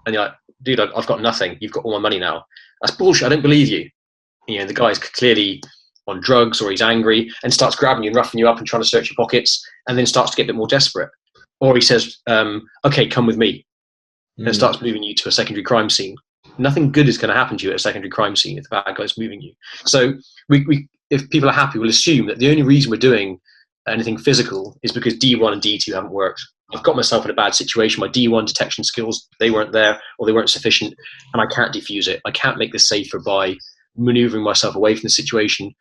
[SPEAKER 2] And you're like, dude, I've got nothing. You've got all my money now. That's bullshit. I don't believe you. The guy's clearly on drugs or he's angry and starts grabbing you and roughing you up and trying to search your pockets, and then starts to get a bit more desperate. Or he says, okay, come with me, and starts moving you to a secondary crime scene. Nothing good is going to happen to you at a secondary crime scene if the bad guy's moving you. So if people are happy, we'll assume that the only reason we're doing anything physical is because D1 and D2 haven't worked. I've got myself in a bad situation. My D1 detection skills, they weren't there, or they weren't sufficient, and I can't defuse it. I can't make this safer by maneuvering myself away from the situation,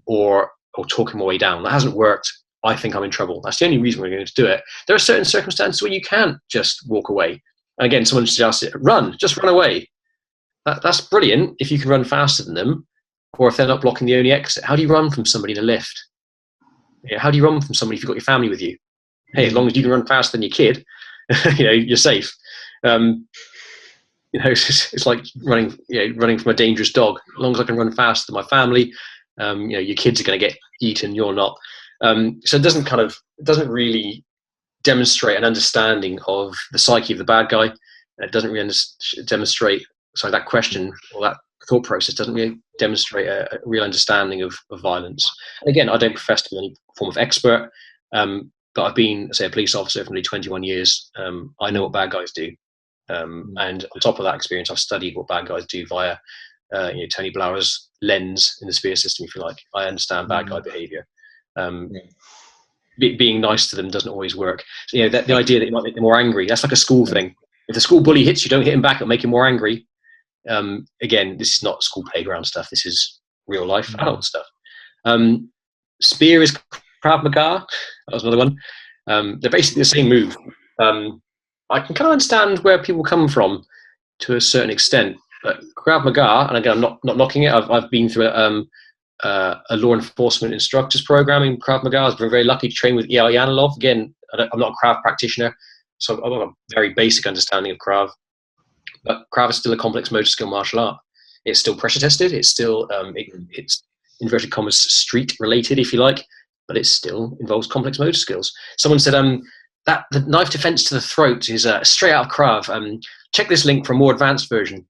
[SPEAKER 2] or talking my way down. That hasn't worked. I think I'm in trouble. That's the only reason we're going to do it. There are certain circumstances where you can't just walk away. And again, someone suggested, just run away. That's brilliant if you can run faster than them, or if they're not blocking the only exit. How do you run from somebody in a lift? How do you run from somebody if you've got your family with you? Hey, as long as you can run faster than your kid, you're safe. It's like running from a dangerous dog. As long as I can run faster than my family, your kids are going to get eaten, you're not. So it doesn't really demonstrate an understanding of the psyche of the bad guy. It doesn't really demonstrate, that question or that thought process doesn't really demonstrate a real understanding of violence. And again, I don't profess to be any form of expert, but I've been, say, a police officer for nearly 21 years. I know what bad guys do. And on top of that experience, I've studied what bad guys do via Tony Blauer's lens in the spear system, if you like. I understand bad guy behavior. Being nice to them doesn't always work. So, the idea that you might make them more angry, that's like a school thing. If the school bully hits you, don't hit him back, it'll make him more angry. Again, this is not school playground stuff. This is real life adult stuff. Spear is Krav Maga. That was another one. They're basically the same move. I can kind of understand where people come from to a certain extent, but Krav Maga, and again, I'm not knocking it. I've been through a law enforcement instructors program in Krav Maga. I've been very lucky to train with E.L. Yanilov. Again, I'm not a Krav practitioner, so I've got a very basic understanding of Krav. But Krav is still a complex motor skill martial art. It's still pressure tested. It's still it's inverted commas street related, if you like, but it still involves complex motor skills. Someone said that the knife defense to the throat is straight out of Krav. Check this link for a more advanced version.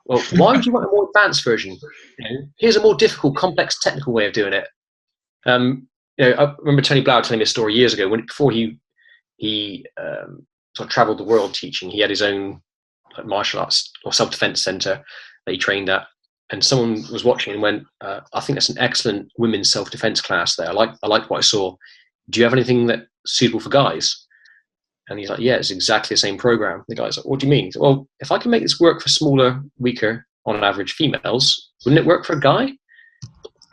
[SPEAKER 2] Well, why would you want a more advanced version? Here's a more difficult, complex, technical way of doing it. I remember Tony Blauer telling me a story years ago before he sort of traveled the world teaching. He had his own martial arts or self-defense center that he trained at, and someone was watching and went, "I think that's an excellent women's self-defense class there. I like what I saw. Do you have anything that's suitable for guys?" And he's like, "Yeah, it's exactly the same program." The guy's like, "What do you mean?" He's like, "Well, if I can make this work for smaller, weaker, on average females, wouldn't it work for a guy?"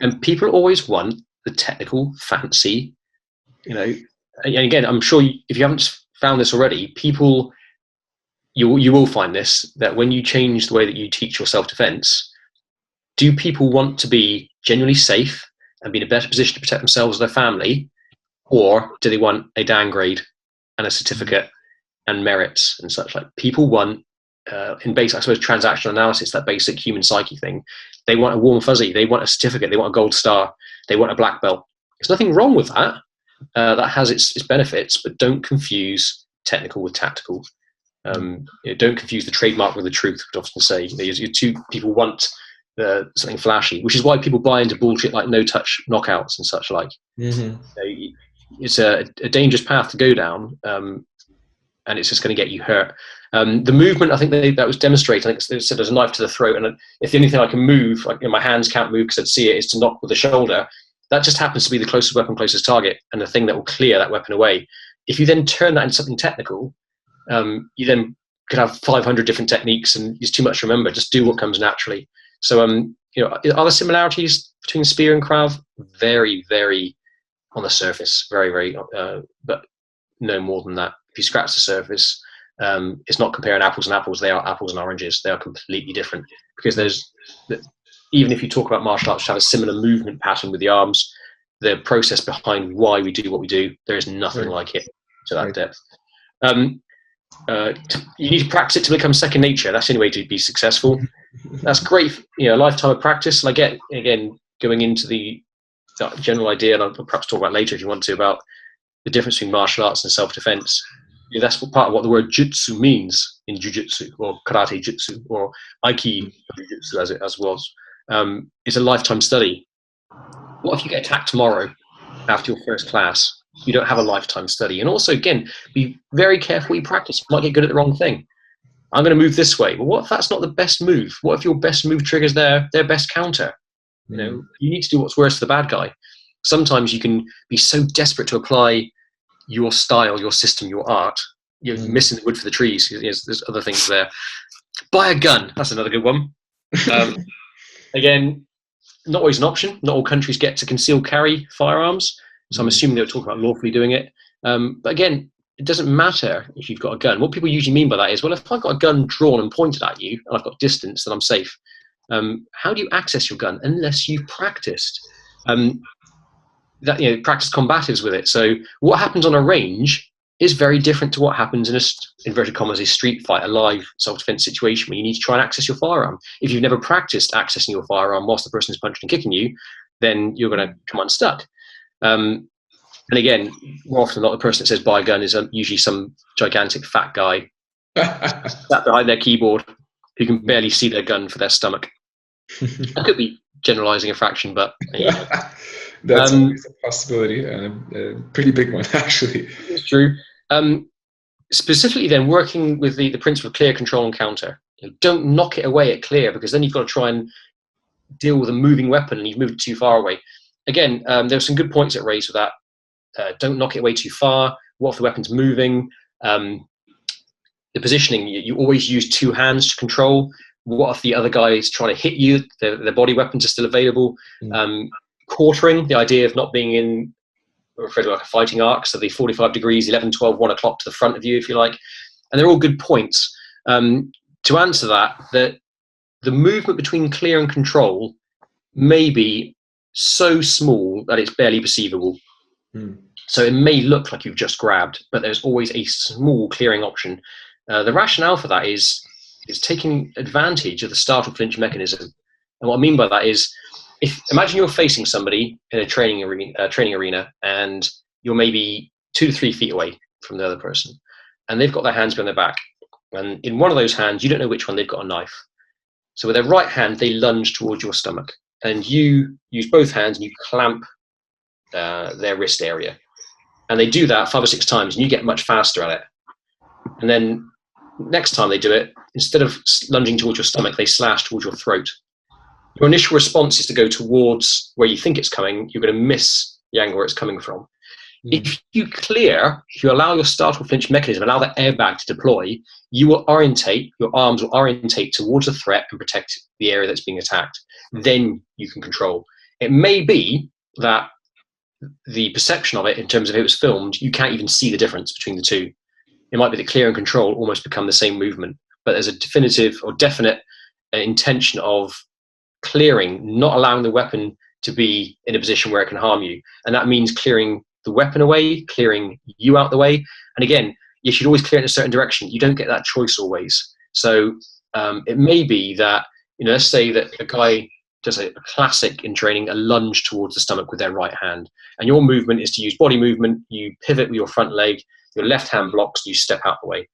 [SPEAKER 2] And people always want the technical, fancy, And again, I'm sure if you haven't found this already, people, you will find this, that when you change the way that you teach your self-defense, do people want to be genuinely safe and be in a better position to protect themselves and their family, or do they want a downgrade and a certificate and merits and such? Like, people want, in basic, I suppose, transactional analysis, that basic human psyche thing, they want a warm fuzzy, they want a certificate, they want a gold star, they want a black belt. There's nothing wrong with that. That has its benefits, but don't confuse technical with tactical. Don't confuse the trademark with the truth. I would often say, your two people want something flashy, which is why people buy into bullshit like no-touch knockouts and such like. It's a dangerous path to go down, and it's just going to get you hurt. The movement, I think that was demonstrated. I think they said there's a knife to the throat, and if the only thing I can move, like my hands can't move because I'd see it, is to knock with the shoulder. That just happens to be the closest weapon, closest target, and the thing that will clear that weapon away. If you then turn that into something technical, you then could have 500 different techniques, and it's too much to remember. Just do what comes naturally. So, are there similarities between Spear and Krav? Very, very on the surface, very, very, but no more than that. If you scratch the surface, it's not comparing apples and apples. They are apples and oranges. They are completely different, because even if you talk about martial arts which have a similar movement pattern with the arms, the process behind why we do what we do, there is nothing like it to that depth. You need to practice it to become second nature. That's the only way to be successful. That's great, a lifetime of practice. And I get, again, going into the general idea, and I'll perhaps talk about later if you want to, about the difference between martial arts and self-defense. That's part of what the word jutsu means in jujutsu, or karate jutsu, or aiki jutsu as was. It's a lifetime study. What if you get attacked tomorrow after your first class? You don't have a lifetime study. And also, again, be very careful what you practice. You might get good at the wrong thing. I'm going to move this way. But what if that's not the best move? What if your best move triggers their best counter? You know, you need to do what's worse for the bad guy. Sometimes you can be so desperate to apply your style, your system, your art. You're missing the wood for the trees. There's other things there. Buy a gun. That's another good one. Again, not always an option. Not all countries get to conceal carry firearms. So I'm assuming they were talking about lawfully doing it. But again, it doesn't matter if you've got a gun. What people usually mean by that is, well, if I've got a gun drawn and pointed at you and I've got distance, then I'm safe. How do you access your gun unless you've practiced? Practice combatives with it. So what happens on a range is very different to what happens in a, inverted commas, a street fight, a live self-defense situation where you need to try and access your firearm. If you've never practiced accessing your firearm whilst the person is punching and kicking you, then you're going to come unstuck. And again, more often than not, the person that says buy a gun is usually some gigantic fat guy sat behind their keyboard who can barely see their gun for their stomach. I could be generalizing a fraction, but
[SPEAKER 1] that's always a possibility, and a pretty big one, actually.
[SPEAKER 2] It's true. Specifically then, working with the principle of clear, control, and counter. Don't knock it away at clear, because then you've got to try and deal with a moving weapon and you've moved too far away. Again, there were some good points that raised with that. Don't knock it away too far. What if the weapon's moving? The positioning, you always use two hands to control. What if the other guy is trying to hit you? Their body weapons are still available. Quartering, the idea of not being in, we're referred to like a fighting arc, so the 45 degrees, 11, 12, 1 o'clock to the front of you, if you like. And they're all good points. To answer that, the movement between clear and control may be so small that it's barely perceivable. So it may look like you've just grabbed, but there's always a small clearing option. The rationale for that is taking advantage of the startle flinch mechanism. And what I mean by that is, imagine you're facing somebody in a training arena, and you're maybe 2 to 3 feet away from the other person, and they've got their hands behind their back, and in one of those hands, you don't know which one, they've got a knife. So with their right hand, they lunge towards your stomach, and you use both hands and you clamp their wrist area, and they do that 5 or 6 times, and you get much faster at it. And then next time they do it, instead of lunging towards your stomach, they slash towards your throat. Your initial response is to go towards where you think it's coming. You're going to miss the angle where it's coming from. If you allow your startle flinch mechanism, allow that airbag to deploy, you will orientate, your arms will orientate towards the threat and protect the area that's being attacked. Then you can control. It may be that the perception of it, in terms of it was filmed, you can't even see the difference between the two. It might be that clear and control almost become the same movement, but there's a definitive or definite intention of clearing, not allowing the weapon to be in a position where it can harm you. And that means clearing the weapon away, clearing you out the way. And again, you should always clear it in a certain direction. You don't get that choice always. So it may be that, let's say that a guy does a classic in training, a lunge towards the stomach with their right hand. And your movement is to use body movement. You pivot with your front leg, your left hand blocks, you step out the way.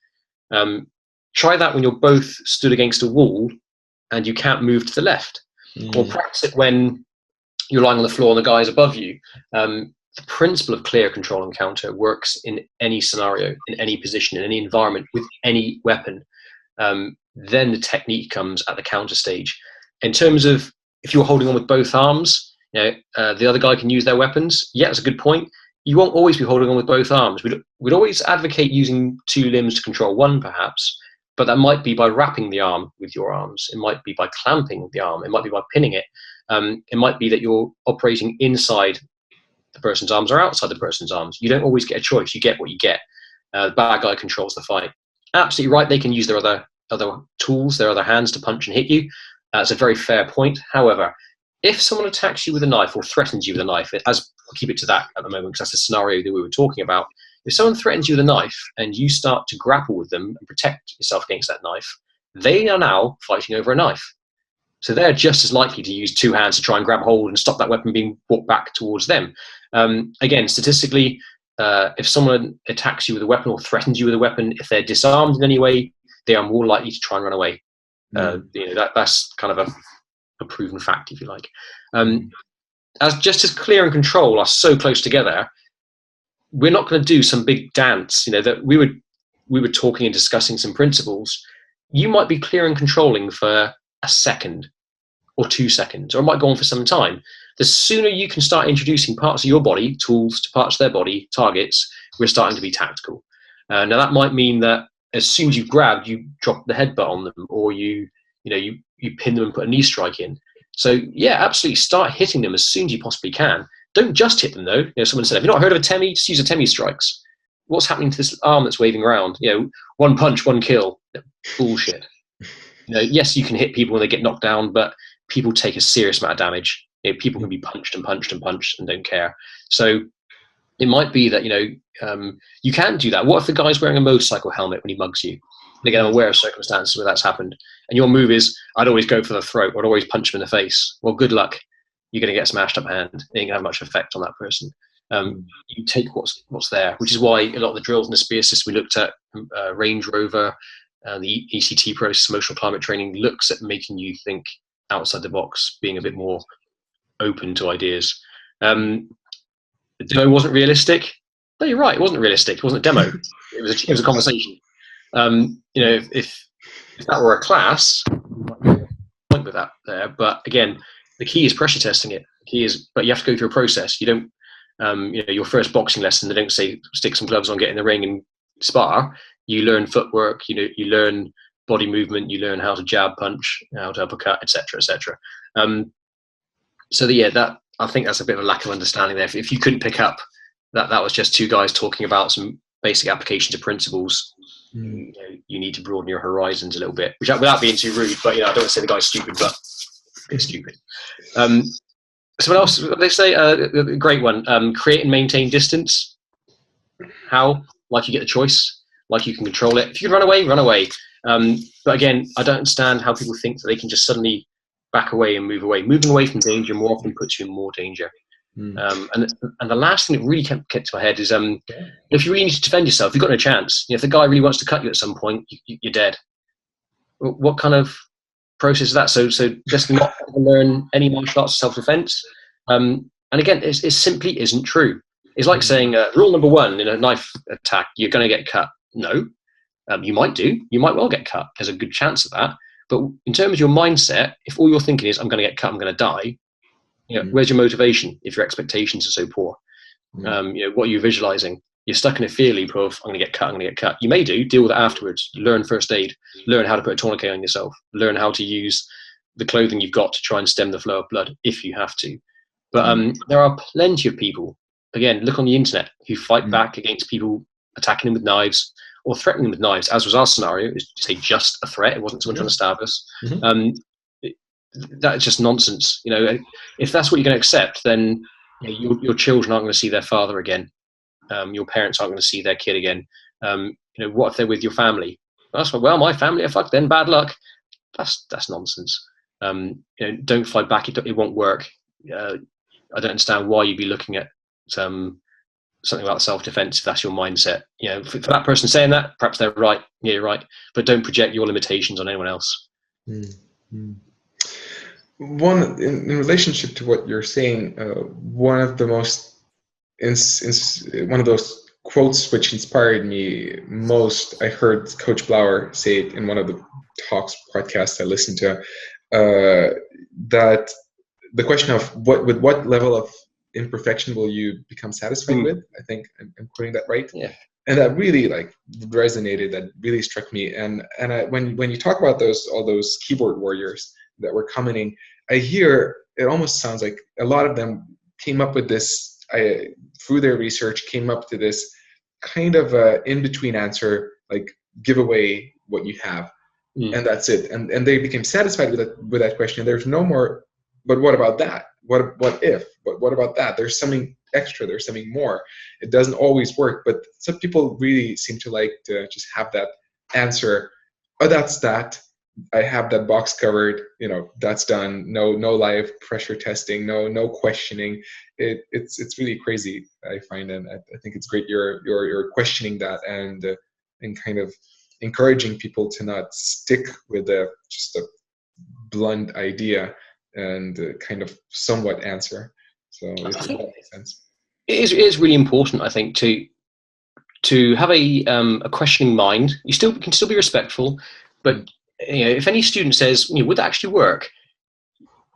[SPEAKER 2] Try that when you're both stood against a wall and you can't move to the left. Or practice it when you're lying on the floor and the guy's above you. The principle of clear, control, and counter works in any scenario, in any position, in any environment, with any weapon. Then the technique comes at the counter stage. In terms of if you're holding on with both arms, the other guy can use their weapons. Yeah, that's a good point. You won't always be holding on with both arms. We'd always advocate using 2 limbs to control one, perhaps. But that might be by wrapping the arm with your arms. It might be by clamping the arm. It might be by pinning it. It might be that you're operating inside the person's arms or outside the person's arms. You don't always get a choice. You get what you get. The bad guy controls the fight. Absolutely right. They can use their other tools, their other hands to punch and hit you. That's a very fair point. However, if someone attacks you with a knife or threatens you with a knife, I'll keep it to that at the moment because that's the scenario that we were talking about. If someone threatens you with a knife and you start to grapple with them and protect yourself against that knife, they are now fighting over a knife. So they're just as likely to use 2 hands to try and grab hold and stop that weapon being brought back towards them. Again, statistically, if someone attacks you with a weapon or threatens you with a weapon, if they're disarmed in any way, they are more likely to try and run away. That's kind of a proven fact, if you like. As just as clear and control are so close together, we're not going to do some big dance, that we were talking and discussing some principles. You might be clear and controlling for a second or 2 seconds, or it might go on for some time. The sooner you can start introducing parts of your body, tools to parts of their body, targets, we're starting to be tactical. Now that might mean that as soon as you've grabbed, you drop the headbutt on them, or you pin them and put a knee strike in. So yeah, absolutely start hitting them as soon as you possibly can. Don't just hit them though. Someone said, have you not heard of a Temi? Just use a Temi strikes. What's happening to this arm that's waving around? One punch, one kill. Bullshit. Yes, you can hit people when they get knocked down, but people take a serious amount of damage. People can be punched and punched and punched and don't care. So it might be that, you can do that. What if the guy's wearing a motorcycle helmet when he mugs you? And again, I'm aware of circumstances where that's happened. And your move is, I'd always go for the throat, or I'd always punch him in the face. Well, good luck. You're going to get smashed up hand. It ain't going to have much effect on that person. You take what's there, which is why a lot of the drills in the spear system we looked at, Range Rover, the ECT process, emotional climate training, looks at making you think outside the box, being a bit more open to ideas. The demo wasn't realistic. No, you're right. It wasn't realistic. It wasn't a demo. It was a conversation. If that were a class, you might get a point with that there. But again, the key is pressure testing it. But you have to go through a process. You don't, your first boxing lesson, they don't say stick some gloves on, get in the ring and spar. You learn footwork. You learn body movement. You learn how to jab, punch, how to uppercut, etc., etc. That I think that's a bit of a lack of understanding there. If you couldn't pick up that was just two guys talking about some basic applications of principles, you need to broaden your horizons a little bit, without being too rude. But I don't want to say the guy's stupid, but it's stupid. Someone else, they say a great one. Create and maintain distance. How? Like you get the choice. Like you can control it. If you can run away, run away. But again, I don't understand how people think that they can just suddenly back away and move away. Moving away from danger more often puts you in more danger. And the last thing that really kept to my head is if you really need to defend yourself, you've got no chance. If the guy really wants to cut you at some point, you're dead. What kind of process is that? So just not learn any martial arts self-defense. And again, it simply isn't true. It's like saying rule number 1 in a knife attack, you're going to get cut. No, you might do. You might well get cut. There's a good chance of that. But in terms of your mindset, if all you're thinking is I'm going to get cut, I'm going to die, where's your motivation if your expectations are so poor? What are you visualizing? You're stuck in a fear loop of I'm going to get cut, I'm going to get cut. You may deal with it afterwards. Learn first aid. Learn how to put a tourniquet on yourself. Learn how to use the clothing you've got to try and stem the flow of blood if you have to. But there are plenty of people, again, look on the internet, who fight back against people attacking them with knives or threatening them with knives, as was our scenario. It was just a threat. It wasn't someone trying to stab us. That's just nonsense. If that's what you're going to accept, then your children aren't going to see their father again. Your parents aren't going to see their kid again. What if they're with your family? That's well, my family. Fuck, then bad luck. That's nonsense. Don't fight back. It won't work. I don't understand why you'd be looking at something about self-defense if that's your mindset. For that person saying that, perhaps they're right. Yeah, you're right. But don't project your limitations on anyone else.
[SPEAKER 1] One in relationship to what you're saying, one of the most one of those quotes which inspired me most, I heard Coach Blauer say it in one of the talks podcasts I listened to, that the question of what level of imperfection will you become satisfied with? I think I'm quoting that right.
[SPEAKER 2] Yeah.
[SPEAKER 1] And that really resonated. That really struck me. And when you talk about all those keyboard warriors that were commenting, I hear it almost sounds like a lot of them came up with this, through their research, came up to this kind of in-between answer, like give away what you have, and that's it. And they became satisfied with that question. There's no more, but what about that? What if? But what about that? There's something extra. There's something more. It doesn't always work, but some people really seem to like to just have that answer. Oh, that's that. I have that box covered. That's done. No live pressure testing. No questioning. It's really crazy, I find, and I think it's great you're questioning that and kind of encouraging people to not stick with just a blunt idea and kind of somewhat answer. So
[SPEAKER 2] I
[SPEAKER 1] if
[SPEAKER 2] think
[SPEAKER 1] that makes sense.
[SPEAKER 2] it is really important, I think, to have a questioning mind. You can still be respectful, but if any student says, would that actually work?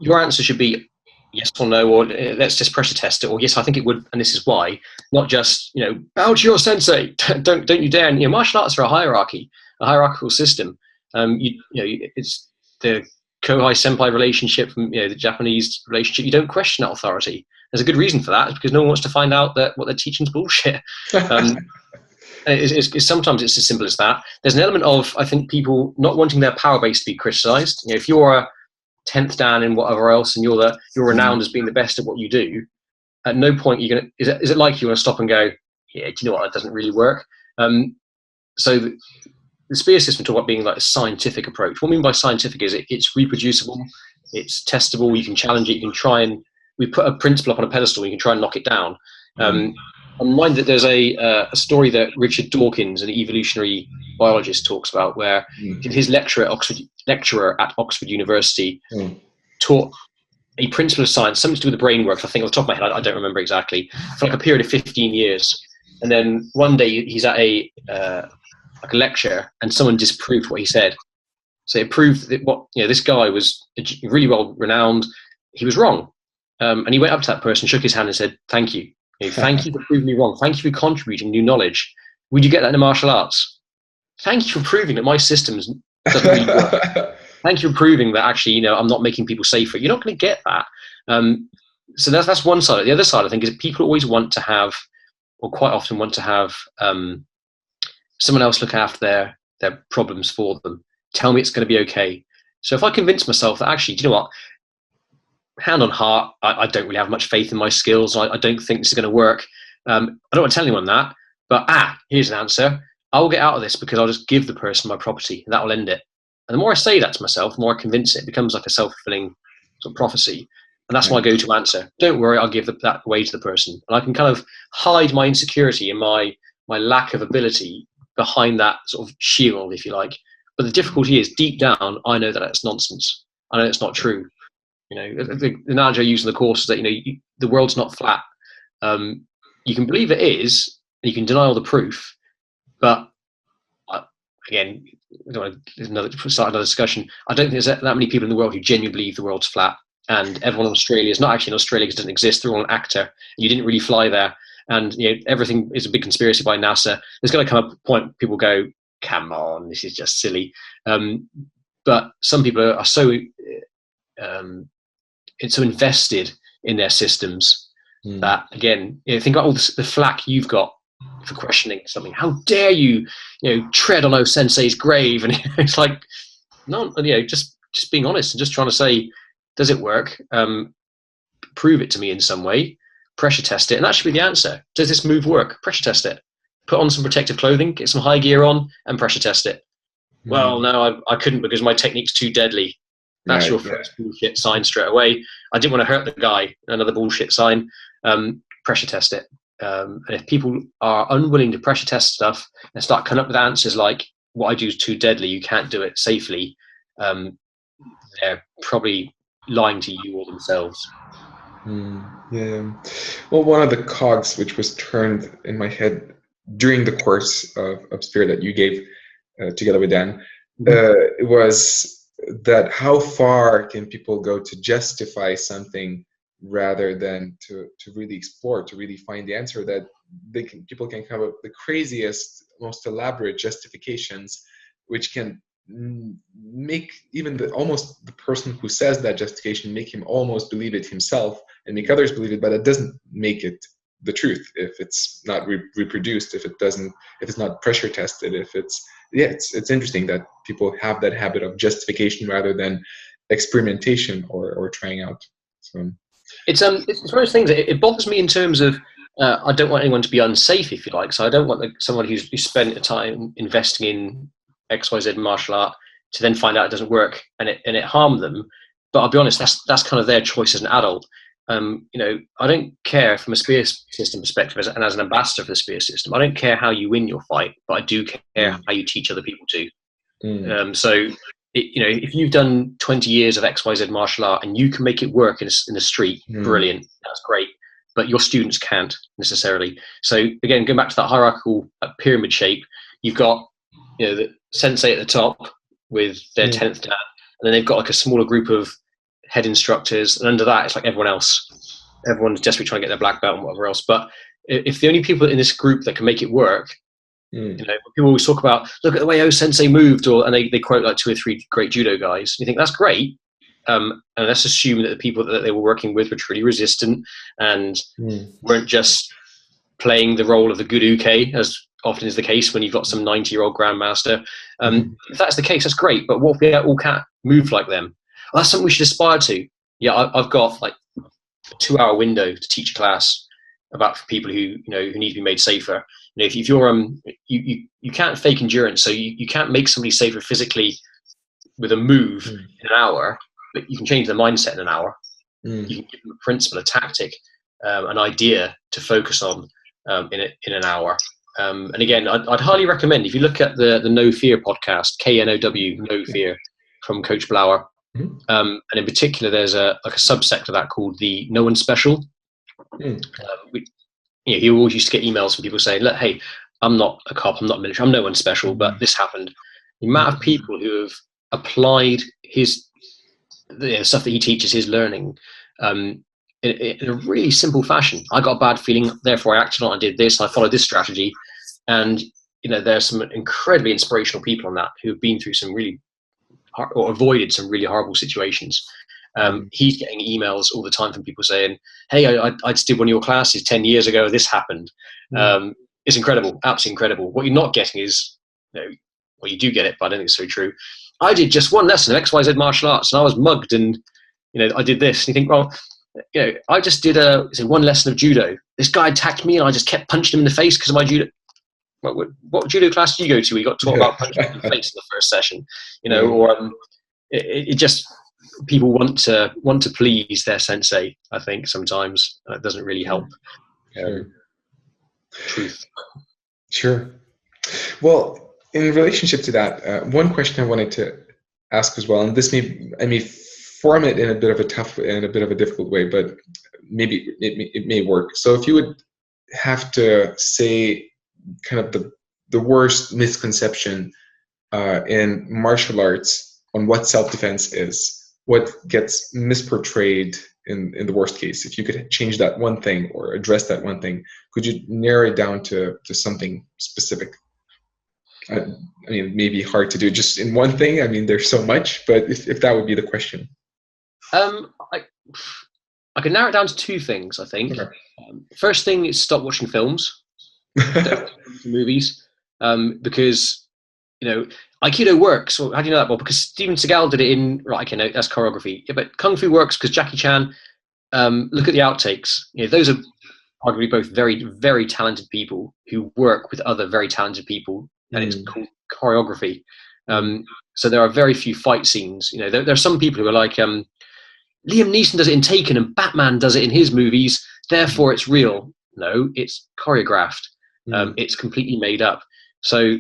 [SPEAKER 2] Your answer should be yes or no, or let's just pressure test it, or yes, I think it would, and this is why. Not just bow to your sensei. don't you dare. And martial arts are a hierarchical system. It's the kohai senpai relationship from the Japanese relationship. You don't question that authority. There's a good reason for that, because no one wants to find out that what they're teaching is bullshit. Sometimes it's as simple as that. There's an element of, I think, people not wanting their power base to be criticized. If you're a 10th dan in whatever else and you're renowned as being the best at what you do, at no point is it like you want to stop and go, yeah, do you know what, that doesn't really work. So the spear system talk about being like a scientific approach. What I mean by scientific is it's reproducible, it's testable, you can challenge it, you can try and we put a principle up on a pedestal, you can try and knock it down. I'm reminded that there's a story that Richard Dawkins, an evolutionary biologist, talks about, where his lecturer at Oxford University taught a principle of science, something to do with the brain works. I think off the top of my head, I don't remember exactly, for like a period of 15 years. And then one day he's at a lecture and someone disproved what he said. So it proved that this guy was really well renowned. He was wrong. And he went up to that person, shook his hand and said, thank you. Thank you for proving me wrong. Thank you for contributing new knowledge. Would you get that in the martial arts? Thank you for proving that my systems doesn't really work. Thank you for proving that actually, I'm not making people safer. You're not going to get that. So that's one side. The other side, I think, is people always want to have, or quite often want to have, someone else look after their problems for them. Tell me it's going to be okay. So if I convince myself that actually, do you know what? Hand on heart, I don't really have much faith in my skills. I don't think this is going to work. I don't want to tell anyone that, but here's an answer. I will get out of this because I'll just give the person my property and that will end it. And the more I say that to myself, the more I convince it becomes like a self-fulfilling sort of prophecy. And that's my go-to answer. Don't worry, I'll give that away to the person. And I can kind of hide my insecurity and my lack of ability behind that sort of shield, if you like. But the difficulty is, deep down, I know that that's nonsense. I know it's not true. The analogy I use in the course is that the world's not flat. You can believe it is, and you can deny all the proof, but again, I don't want to start another discussion. I don't think there's that many people in the world who genuinely believe the world's flat, and everyone in Australia is not actually in Australia because it doesn't exist. They're all an actor, and you didn't really fly there, and everything is a big conspiracy by NASA. There's going to come a point people go, come on, this is just silly. But some people are so invested in their systems that, again, think about all the flack you've got for questioning something. How dare you, tread on Sensei's grave? And it's like, no, just being honest and just trying to say, does it work? Prove it to me in some way. Pressure test it, and that should be the answer. Does this move work? Pressure test it. Put on some protective clothing, get some high gear on, and pressure test it. Well, no, I couldn't because my technique's too deadly. That's your first bullshit sign straight away. I didn't want to hurt the guy. Another bullshit sign. Pressure test it. And if people are unwilling to pressure test stuff and start coming up with answers like, what I do is too deadly, you can't do it safely, they're probably lying to you or themselves.
[SPEAKER 1] Yeah. Well, one of the cogs which was turned in my head during the course of Spirit that you gave together with Dan was that how far can people go to justify something rather than to really explore, to really find the answer, that people can come up with the craziest, most elaborate justifications, which can make even almost the person who says that justification, make him almost believe it himself and make others believe it, but it doesn't make it the truth if it's not reproduced, if it's not pressure tested, if it's interesting that people have that habit of justification rather than experimentation or trying out. So
[SPEAKER 2] it's one of those things that it bothers me in terms of I don't want anyone to be unsafe, if you like. So I don't want someone who's spent the time investing in XYZ martial art to then find out it doesn't work and it harm them. But I'll be honest, that's kind of their choice as an adult. I don't care from a spear system perspective and as an ambassador for the spear system. I don't care how you win your fight, but I do care how you teach other people to. So if you've done 20 years of XYZ martial art and you can make it work in the street, brilliant, that's great. But your students can't necessarily. So again, going back to that hierarchical pyramid shape, you've got the sensei at the top with their 10th dan, and then they've got like a smaller group of head instructors, and under that it's like everyone else. Everyone's desperately trying to get their black belt and whatever else. But if the only people in this group that can make it work, people always talk about, look at the way O Sensei moved, and they quote like 2 or 3 great judo guys. You think that's great, and let's assume that the people that they were working with were truly resistant and weren't just playing the role of the good uke, as often is the case when you've got some 90-year-old grandmaster. If that's the case, that's great. But what if we all can't move like them? Well, that's something we should aspire to. Yeah, I've got like a 2-hour window to teach a class about for people who who need to be made safer. If you're you can't fake endurance, so you can't make somebody safer physically with a move in an hour, but you can change their mindset in an hour. You can give them a principle, a tactic, an idea to focus on in an hour. And again, I'd highly recommend, if you look at the No Fear podcast, KNOW, No Fear, from Coach Blauer. And in particular, there's a subsect of that called the No One Special. He always used to get emails from people saying, "Look, hey, I'm not a cop, I'm not military, I'm no one special, but this happened." The amount of people who have applied the stuff that he teaches, his learning, in a really simple fashion. I got a bad feeling, therefore I acted on it, I did this, I followed this strategy. And there's some incredibly inspirational people on that who have been through some really or avoided some really horrible situations. He's getting emails all the time from people saying, "Hey, I just did one of your classes 10 years ago. This happened." It's incredible, absolutely incredible. What you're not getting is, well, you do get it, but I don't think it's so true. I did just one lesson of XYZ martial arts, and I was mugged, and I did this. And you think, well, I just did one lesson of judo. This guy attacked me, and I just kept punching him in the face because of my judo. What judo class did you go to? We got taught about punching in the face in the first session, or it just. People want to please their sensei. I think sometimes it doesn't really help. Truth.
[SPEAKER 1] Sure. Well, in relationship to that, one question I wanted to ask as well, and this may form it in a bit of a tough and a bit of a difficult way, but maybe it may work. So if you would have to say kind of the worst misconception in martial arts on what self-defense is, what gets misportrayed in the worst case, if you could change that one thing or address that one thing, could you narrow it down to something specific? I mean, maybe hard to do just in one thing. I mean, there's so much, but if that would be the question.
[SPEAKER 2] I can narrow it down to 2 things, I think. Okay. First thing is stop watching films, movies, because Aikido works. Well, how do you know that? Well, because Steven Seagal did it in, right, okay, no, that's choreography. Yeah, but Kung Fu works because Jackie Chan, look at the outtakes. Those are arguably both very, very talented people who work with other very talented people, and it's called choreography. So there are very few fight scenes. There are some people who are like, Liam Neeson does it in Taken and Batman does it in his movies, therefore it's real. No, it's choreographed. It's completely made up. So,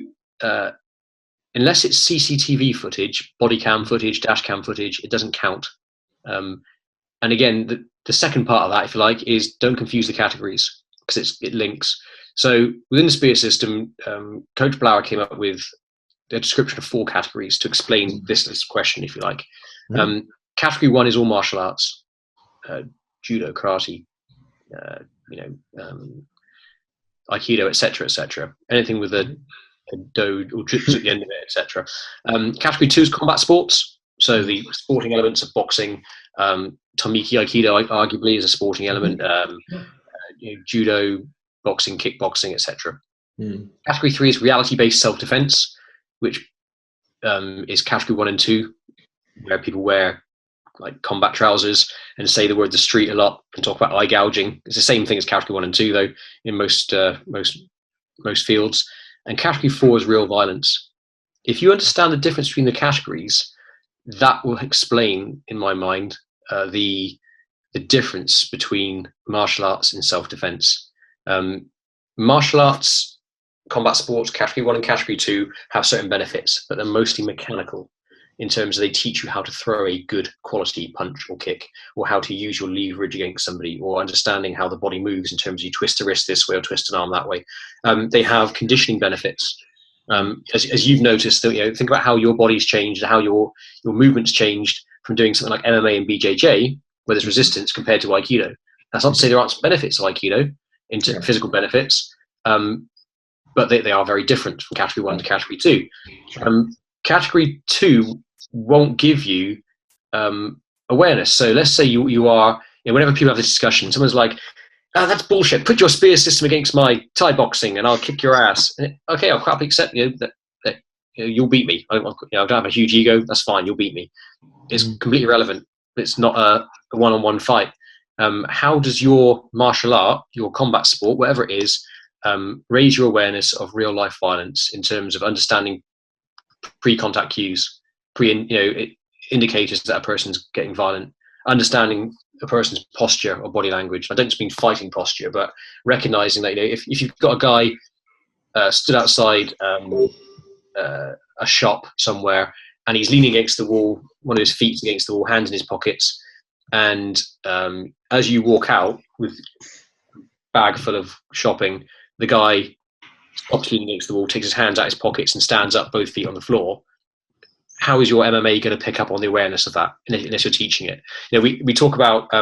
[SPEAKER 2] unless it's CCTV footage, body cam footage, dash cam footage, it doesn't count. And again, the second part of that, if you like, is don't confuse the categories, because it links. So within the spear system, Coach Blauer came up with a description of 4 categories to explain this question, if you like. Category 1 is all martial arts, judo, karate, Aikido, etc. Anything with a do or Jujutsu at the end of it, etc. Category 2 is combat sports, so the sporting elements of boxing. Tomiki Aikido arguably is a sporting element. Judo, boxing, kickboxing, etc. Category 3 is reality-based self-defense, which is category 1 and 2, where people wear like combat trousers and say the word "the street" a lot and talk about eye gouging. It's the same thing as category 1 and 2, though, in most fields. And category 4 is real violence. If you understand the difference between the categories, that will explain, in my mind, the difference between martial arts and self-defense. Martial arts, combat sports, category 1 and category 2 have certain benefits, but they're mostly mechanical. in terms of they teach you how to throw a good quality punch or kick, or how to use your leverage against somebody, or understanding how the body moves in terms of you twist a wrist this way or twist an arm that way. They have conditioning benefits. As you've noticed, that, think about how your body's changed, how your movements changed from doing something like MMA and BJJ, where there's resistance, compared to Aikido. That's not to say there aren't benefits of Aikido, into physical benefits, but they are very different from category 1 to category 2. Category 2 won't give you awareness. So let's say you are, whenever people have this discussion, someone's like, that's bullshit. Put your spear system against my Thai boxing and I'll kick your ass. Okay, I'll quite accept that you'll beat me. I don't have a huge ego. That's fine. You'll beat me. It's completely irrelevant. It's not a one-on-one fight. How does your martial art, your combat sport, whatever it is, raise your awareness of real life violence in terms of understanding pre-contact cues, indicators that a person's getting violent, understanding a person's posture or body language. I don't just mean fighting posture, but recognizing that if you've got a guy stood outside a shop somewhere and he's leaning against the wall, one of his feet against the wall, hands in his pockets, and as you walk out with a bag full of shopping, the guy stops leaning against the wall, takes his hands out of his pockets and stands up, both feet on the floor. How is your MMA going to pick up on the awareness of that unless you're teaching it? We talk about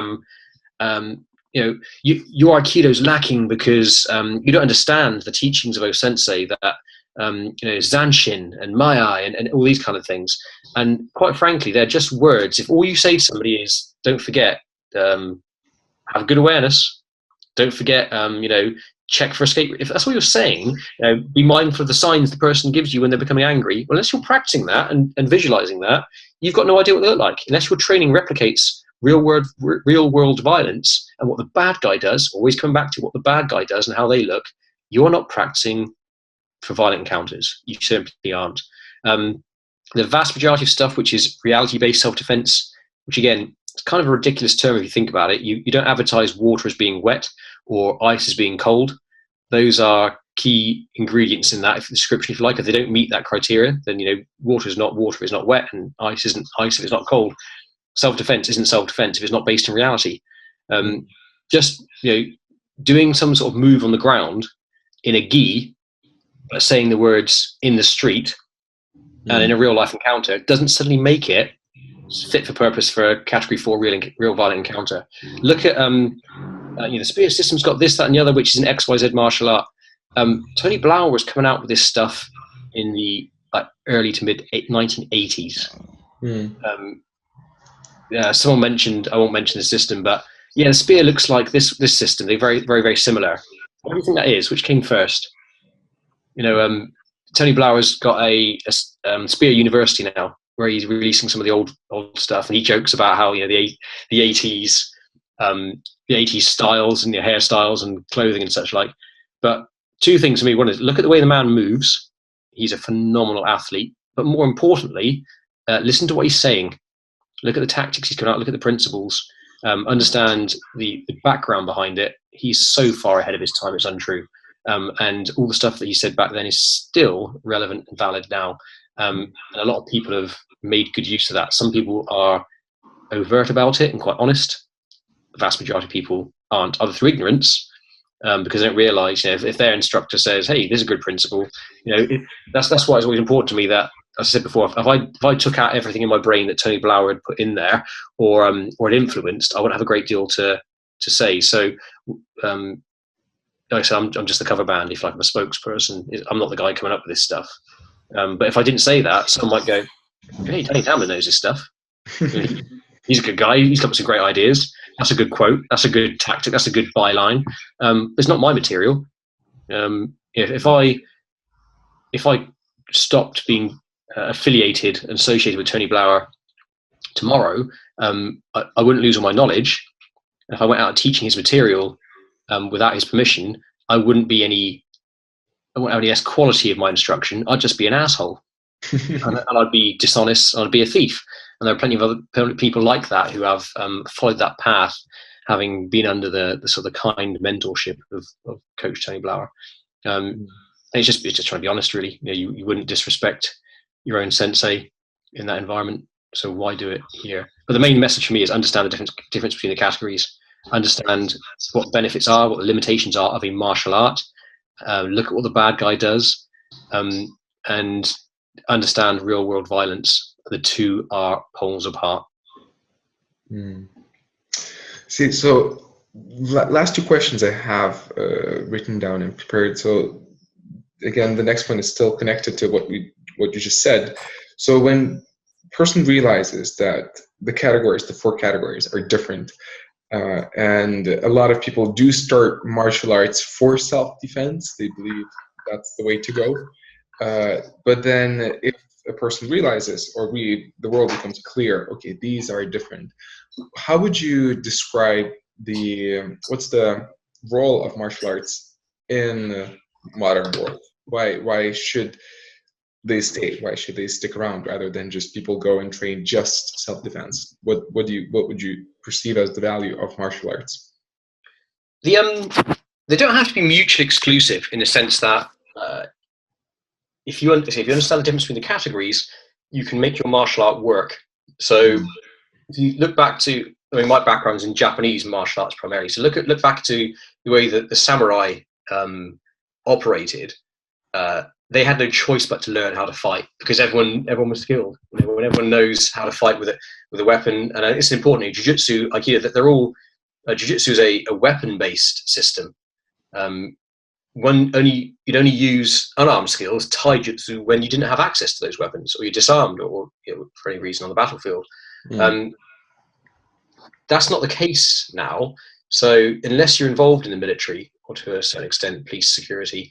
[SPEAKER 2] your Aikido's lacking because you don't understand the teachings of O-sensei, that Zanshin and Maiai and all these kind of things. And quite frankly, they're just words. If all you say to somebody is, don't forget, have good awareness, don't forget, check for escape. If that's what you're saying, be mindful of the signs the person gives you when they're becoming angry. Well, unless you're practicing that and visualizing that, you've got no idea what they look like. Unless your training replicates real world violence and what the bad guy does, always come back to what the bad guy does and how they look, you're not practicing for violent encounters. You simply aren't. The vast majority of stuff, which is reality-based self-defense, which again, it's kind of a ridiculous term if you think about it. You don't advertise water as being wet or ice as being cold. Those are key ingredients in that description, if you like. If they don't meet that criteria, then water is not water if it's not wet, and ice isn't ice if it's not cold. Self-defense isn't self-defense if it's not based in reality. Just doing some sort of move on the ground in a gi, but saying the words in the street and in a real life encounter doesn't suddenly make it fit for purpose for a category 4 real violent encounter. Look at the spear system's got this, that, and the other, which is an XYZ martial art. Tony Blauer was coming out with this stuff in the early to mid 1980s. Someone mentioned, I won't mention the system, but the spear looks like this system. They're very, very, very similar. What do you think that is? Which came first? Tony Blauer's got a Spear University now, where he's releasing some of the old stuff, and he jokes about how the 80s styles and the hairstyles and clothing and such like. But two things for me: one is look at the way the man moves. He's a phenomenal athlete, but more importantly, listen to what he's saying. Look at the tactics he's coming out. Look at the principles. Understand the background behind it. He's so far ahead of his time; it's untrue. And all the stuff that he said back then is still relevant and valid now. And a lot of people have made good use of that. Some people are overt about it and quite honest. The vast majority of people aren't, either through ignorance, because they don't realise, if their instructor says, "Hey, this is a good principle," that's why it's always important to me that, as I said before, if I took out everything in my brain that Tony Blauer had put in there or it influenced, I wouldn't have a great deal to say. So, like I said, I'm just the cover band. If I'm a spokesperson, I'm not the guy coming up with this stuff. But if I didn't say that, someone might go, "Hey, Danny Tamblyn knows this stuff. He's a good guy. He's got some great ideas. That's a good quote. That's a good tactic. That's a good byline." It's not my material. If I stopped being affiliated and associated with Tony Blauer tomorrow, I wouldn't lose all my knowledge. If I went out teaching his material without his permission, I wouldn't have any less quality of my instruction. I'd just be an asshole, and I'd be dishonest. I'd be a thief. And there are plenty of other people like that who have followed that path, having been under the sort of kind mentorship of Coach Tony Blauer. And it's just trying to be honest, really. You wouldn't disrespect your own sensei in that environment. So why do it here? But the main message for me is understand the difference between the categories, understand what benefits are, what the limitations are of a martial art, look at what the bad guy does, and understand real world violence. The two are poles apart.
[SPEAKER 1] See, so last two questions I have written down and prepared. So again, the next one is still connected to what you just said. So when person realizes that the 4 categories are different, and a lot of people do start martial arts for self-defense, they believe that's the way to go. But then if a person realizes, or the world becomes clear, okay, these are different, how would you describe what's the role of martial arts in the modern world? Why should they stay? Why should they stick around rather than just people go and train just self-defense? What would you perceive as the value of martial arts?
[SPEAKER 2] They don't have to be mutually exclusive in the sense that if you understand the difference between the categories, you can make your martial art work. So if you look back to, I mean, my background's in Japanese martial arts primarily. So look back to the way that the samurai operated. They had no choice but to learn how to fight because everyone was skilled. Everyone knows how to fight with a weapon, and it's important in Jujutsu, Aikido, that they're all. Jujutsu is a weapon-based system. You'd only use unarmed skills, taijutsu, when you didn't have access to those weapons, or you're disarmed, or for any reason on the battlefield. That's not the case now. So unless you're involved in the military, or to a certain extent police security,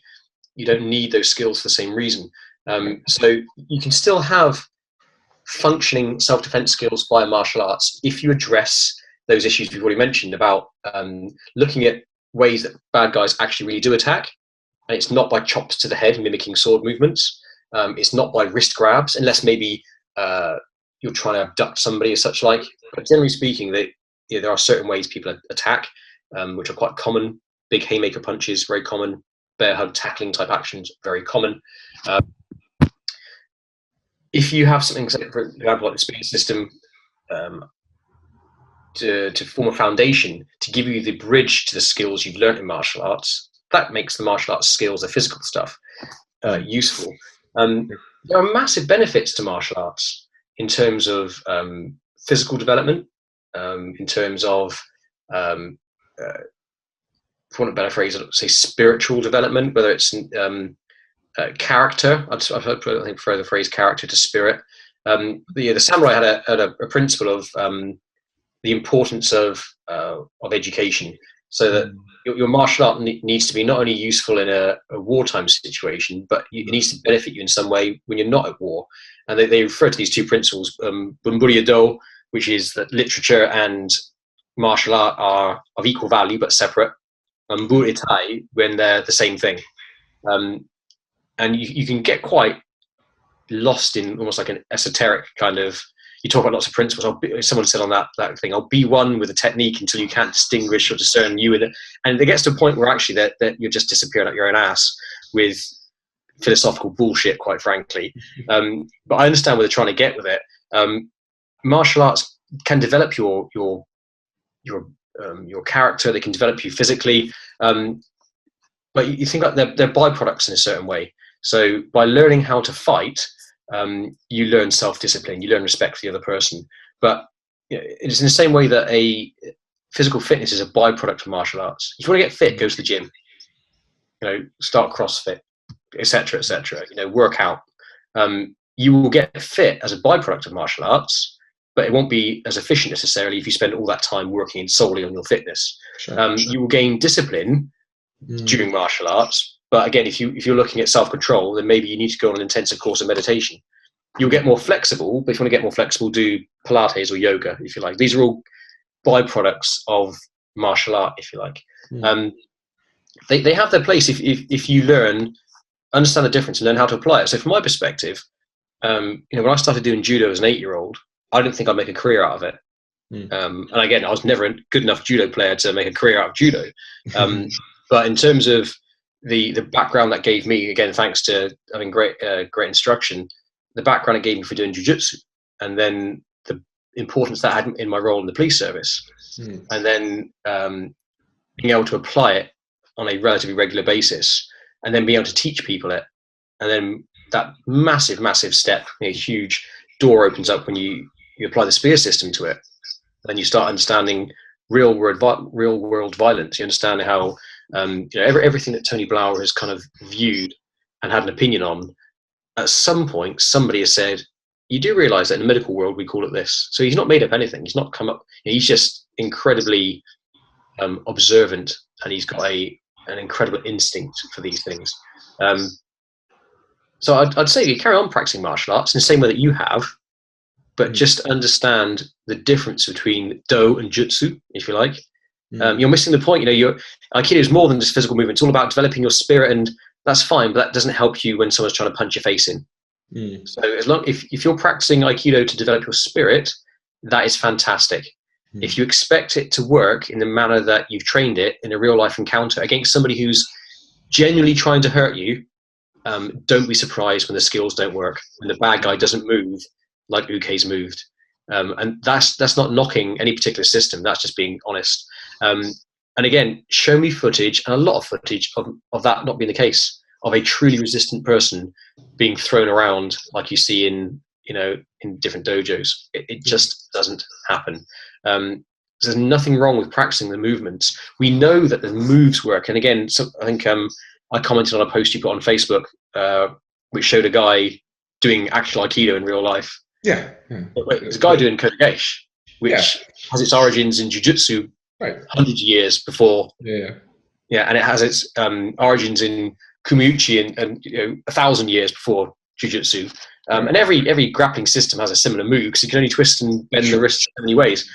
[SPEAKER 2] you don't need those skills for the same reason. So you can still have functioning self-defense skills via martial arts if you address those issues we've already mentioned about looking at ways that bad guys actually really do attack. And it's not by chops to the head mimicking sword movements. It's not by wrist grabs, unless maybe you're trying to abduct somebody or such like. But generally speaking, there are certain ways people attack, which are quite common. Big haymaker punches, very common. Bear hug tackling type actions, very common. If you have something, for example, like the spear system, to form a foundation to give you the bridge to the skills you've learned in martial arts, that makes the martial arts skills, the physical stuff, useful. There are massive benefits to martial arts in terms of physical development, in terms of, for want of a better phrase, I'd say spiritual development, whether it's character. I prefer the phrase character to spirit. The samurai had a principle of the importance of education, so that your martial art needs to be not only useful in a wartime situation, but it needs to benefit you in some way when you're not at war. And they refer to these two principles, Bunburi Do, which is that literature and martial art are of equal value but separate, and Buritai, when they're the same thing. And you can get quite lost in almost like an esoteric kind of, you talk about lots of principles. Someone said on that thing, I'll be one with a technique until you can't distinguish or discern you in it. And it gets to a point where actually that you're just disappearing up your own ass with philosophical bullshit, quite frankly. But I understand where they're trying to get with it. Martial arts can develop your character. They can develop you physically. But you think like they're byproducts in a certain way. So by learning how to fight, you learn self-discipline, you learn respect for the other person. But it's in the same way that a physical fitness is a byproduct of martial arts. If you want to get fit, go to the gym. Start CrossFit, etc., etc. Work out. You will get fit as a byproduct of martial arts, but it won't be as efficient necessarily if you spend all that time working solely on your fitness. Sure. You will gain discipline during martial arts, but again, if you're looking at self-control, then maybe you need to go on an intensive course of meditation. You'll get more flexible, but if you want to get more flexible, do Pilates or yoga, if you like. These are all byproducts of martial art, if you like. They have their place if you understand the difference and learn how to apply it. So from my perspective, when I started doing judo as an 8-year-old, I didn't think I'd make a career out of it. And again, I was never a good enough judo player to make a career out of judo. But in terms of the background that gave me, again, thanks to having great instruction, the background it gave me for doing jujutsu and then the importance that had in my role in the police service, and then being able to apply it on a relatively regular basis, and then being able to teach people it, and then that massive step, a huge door opens up when you apply the spear system to it. Then you start understanding real world violence. You understand how everything that Tony Blauer has kind of viewed and had an opinion on. At some point, somebody has said, "You do realise that in the medical world we call it this." So he's not made up anything. He's not come up. He's just incredibly observant, and he's got an incredible instinct for these things. So I'd say you carry on practicing martial arts in the same way that you have, but just understand the difference between Do and Jutsu, if you like. You're missing the point. Aikido is more than just physical movement. It's all about developing your spirit, and that's fine, but that doesn't help you when someone's trying to punch your face in. So if you're practicing Aikido to develop your spirit, that is fantastic. If you expect it to work in the manner that you've trained it in a real life encounter against somebody who's genuinely trying to hurt you, don't be surprised when the skills don't work, when the bad guy doesn't move like Uke's moved. And that's not knocking any particular system, that's just being honest. And again, show me footage, and a lot of footage of that not being the case, of a truly resistant person being thrown around like you see in different dojos. It just doesn't happen. There's nothing wrong with practicing the movements. We know that the moves work. And again, I think I commented on a post you put on Facebook, which showed a guy doing actual Aikido in real life.
[SPEAKER 1] Yeah.
[SPEAKER 2] There's a guy doing Kotegaeshi, which has its origins in Jujutsu hundreds of years before. Yeah, and it has its origins in Kumiuchi and 1,000 years before Jujutsu. And every grappling system has a similar move, because you can only twist and bend the wrist so many ways.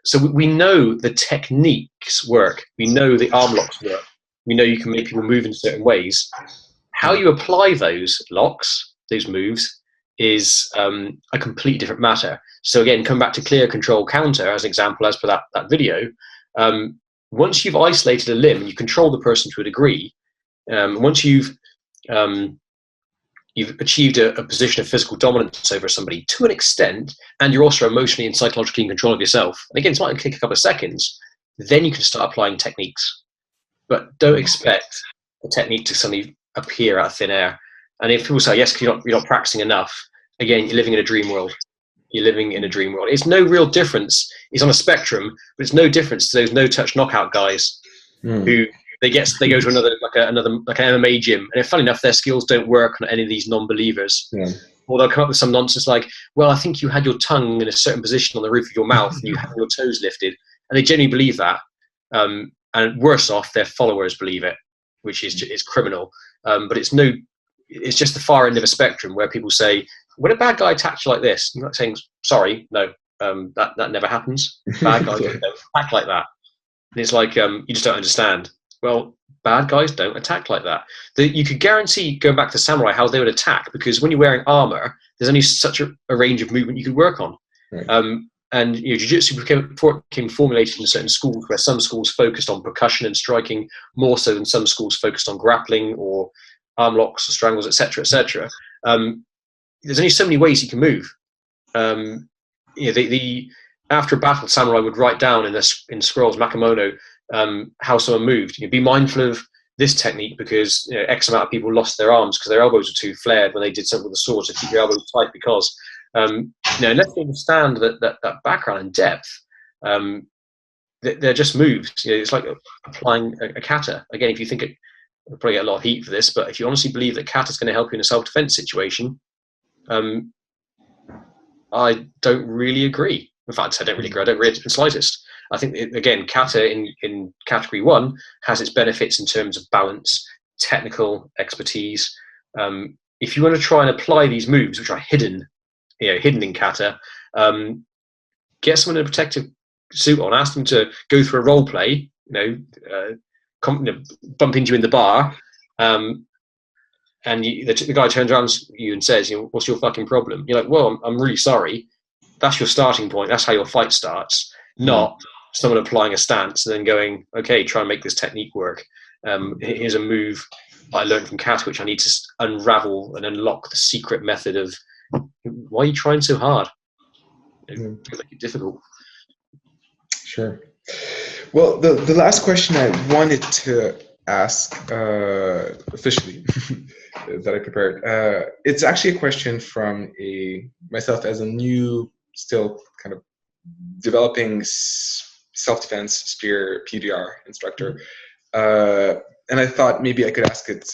[SPEAKER 2] So we know the techniques work. We know the arm locks work. We know you can make people move in certain ways. How you apply those locks, those moves, is a completely different matter. So again, come back to clear, control, counter as an example, as per that video. Once you've isolated a limb, you control the person to a degree. Once you've achieved a position of physical dominance over somebody to an extent, and you're also emotionally and psychologically in control of yourself, and again, it might take a couple of seconds, then you can start applying techniques. But don't expect a technique to suddenly appear out of thin air. And if people say, yes, because you're not practicing enough, again, you're living in a dream world. You're living in a dream world. It's no real difference. It's on a spectrum, but it's no difference to those no-touch knockout guys who they go to another an MMA gym, and funny enough, their skills don't work on any of these non-believers. Or they'll come up with some nonsense like, well, I think you had your tongue in a certain position on the roof of your mouth and you had your toes lifted. And they genuinely believe that. And worse off, their followers believe it, which is criminal. But it's just the far end of a spectrum where people say, when a bad guy attacks you like this, you're not saying, sorry, no, that never happens. Bad guys don't attack like that. And it's like, you just don't understand. Well, bad guys don't attack like that. You could guarantee, going back to samurai, how they would attack, because when you're wearing armor, there's only such a range of movement you could work on. And Jiu-Jitsu became formulated in certain schools, where some schools focused on percussion and striking more so than some schools focused on grappling or arm locks or strangles, etc., etc. There's only so many ways you can move. After a battle, samurai would write down in scrolls, Makamono, how someone moved. Be mindful of this technique because X amount of people lost their arms because their elbows were too flared when they did something with the sword. So keep your elbows tight because unless you understand that background and depth, they're just moves. It's like applying a kata. Again, if you think you'll probably get a lot of heat for this, but if you honestly believe that kata is going to help you in a self-defense situation, I don't really agree. In fact, I don't really agree. I don't agree in the slightest. I think, again, kata in category 1 has its benefits in terms of balance, technical expertise. If you want to try and apply these moves, which are hidden in kata, get someone in a protective suit on, ask them to go through a role play, bump into you in the bar, and the guy turns around to you and says, what's your fucking problem? You're like, well, I'm really sorry. That's your starting point. That's how your fight starts. Not someone applying a stance and then going, okay, try and make this technique work. Here's a move I learned from kata, which I need to unravel and unlock the secret method of why are you trying so hard? It
[SPEAKER 1] Yeah.
[SPEAKER 2] make it difficult.
[SPEAKER 1] Sure. Well, the last question I wanted to ask officially that I prepared, it's actually a question from myself as a new, still kind of developing self-defense spear PDR instructor. And I thought maybe I could ask it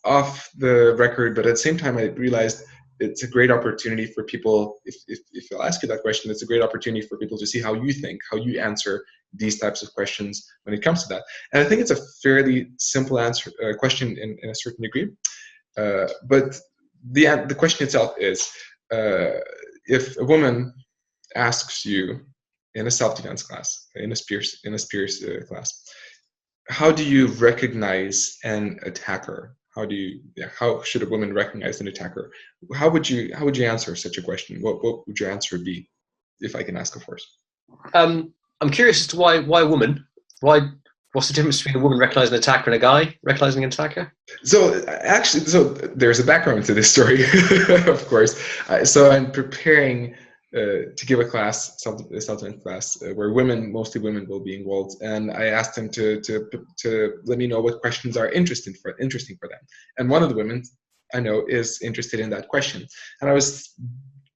[SPEAKER 1] off the record, but at the same time, I realized it's a great opportunity for people, if I'll ask you that question, it's a great opportunity for people to see how you think, how you answer these types of questions when it comes to that. And I think it's a fairly simple question in a certain degree. But the question itself is, if a woman asks you in a self-defense class, in a spears class, how do you recognize an attacker? How should a woman recognize an attacker? How would you answer such a question? What would your answer be, if I can ask, of course?
[SPEAKER 2] I'm curious as to why a woman? What's the difference between a woman recognizing an attacker and a guy recognizing an attacker?
[SPEAKER 1] So actually, there's a background to this story, of course. So I'm preparing to give a class, self-defense class, where mostly women will be involved, and I asked them to let me know what questions are interesting for them. And one of the women I know is interested in that question, and I was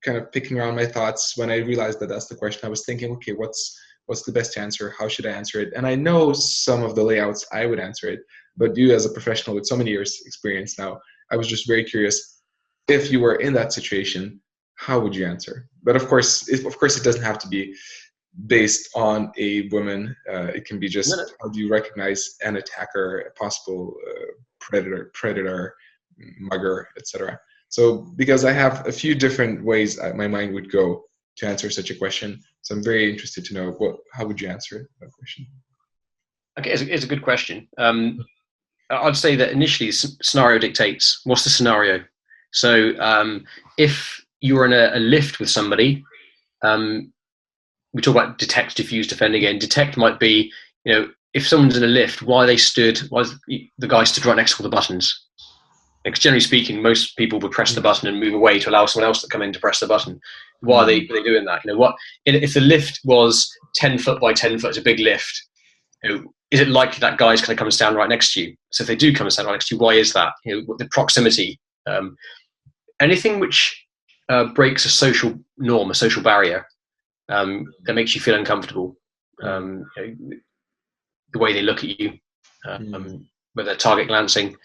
[SPEAKER 1] kind of picking around my thoughts when I realized that that's the question. I was thinking, okay, what's the best answer? How should I answer it? And I know some of the layouts I would answer it, but you, as a professional with so many years experience now, I was just very curious, if you were in that situation, how would you answer? But of course it doesn't have to be based on a woman. It can be just, how do you recognize an attacker, a possible predator, mugger, etc. So because I have a few different ways my mind would go to answer such a question, so I'm very interested to know how would you answer that question?
[SPEAKER 2] Okay, it's a good question. I'd say that initially scenario dictates. What's the scenario? So if you're in a lift with somebody, we talk about detect, diffuse, defend again. Detect might be, if someone's in a lift, why the guy stood right next to all the buttons? Because generally speaking, most people would press the button and move away to allow someone else to come in to press the button. Why are they doing that? If the lift was 10 foot by 10 foot, it's a big lift. Is it likely that guy's going to come and stand right next to you? So if they do come and stand right next to you, why is that? The proximity. Anything which breaks a social norm, a social barrier, that makes you feel uncomfortable. The way they look at you, whether they're target glancing.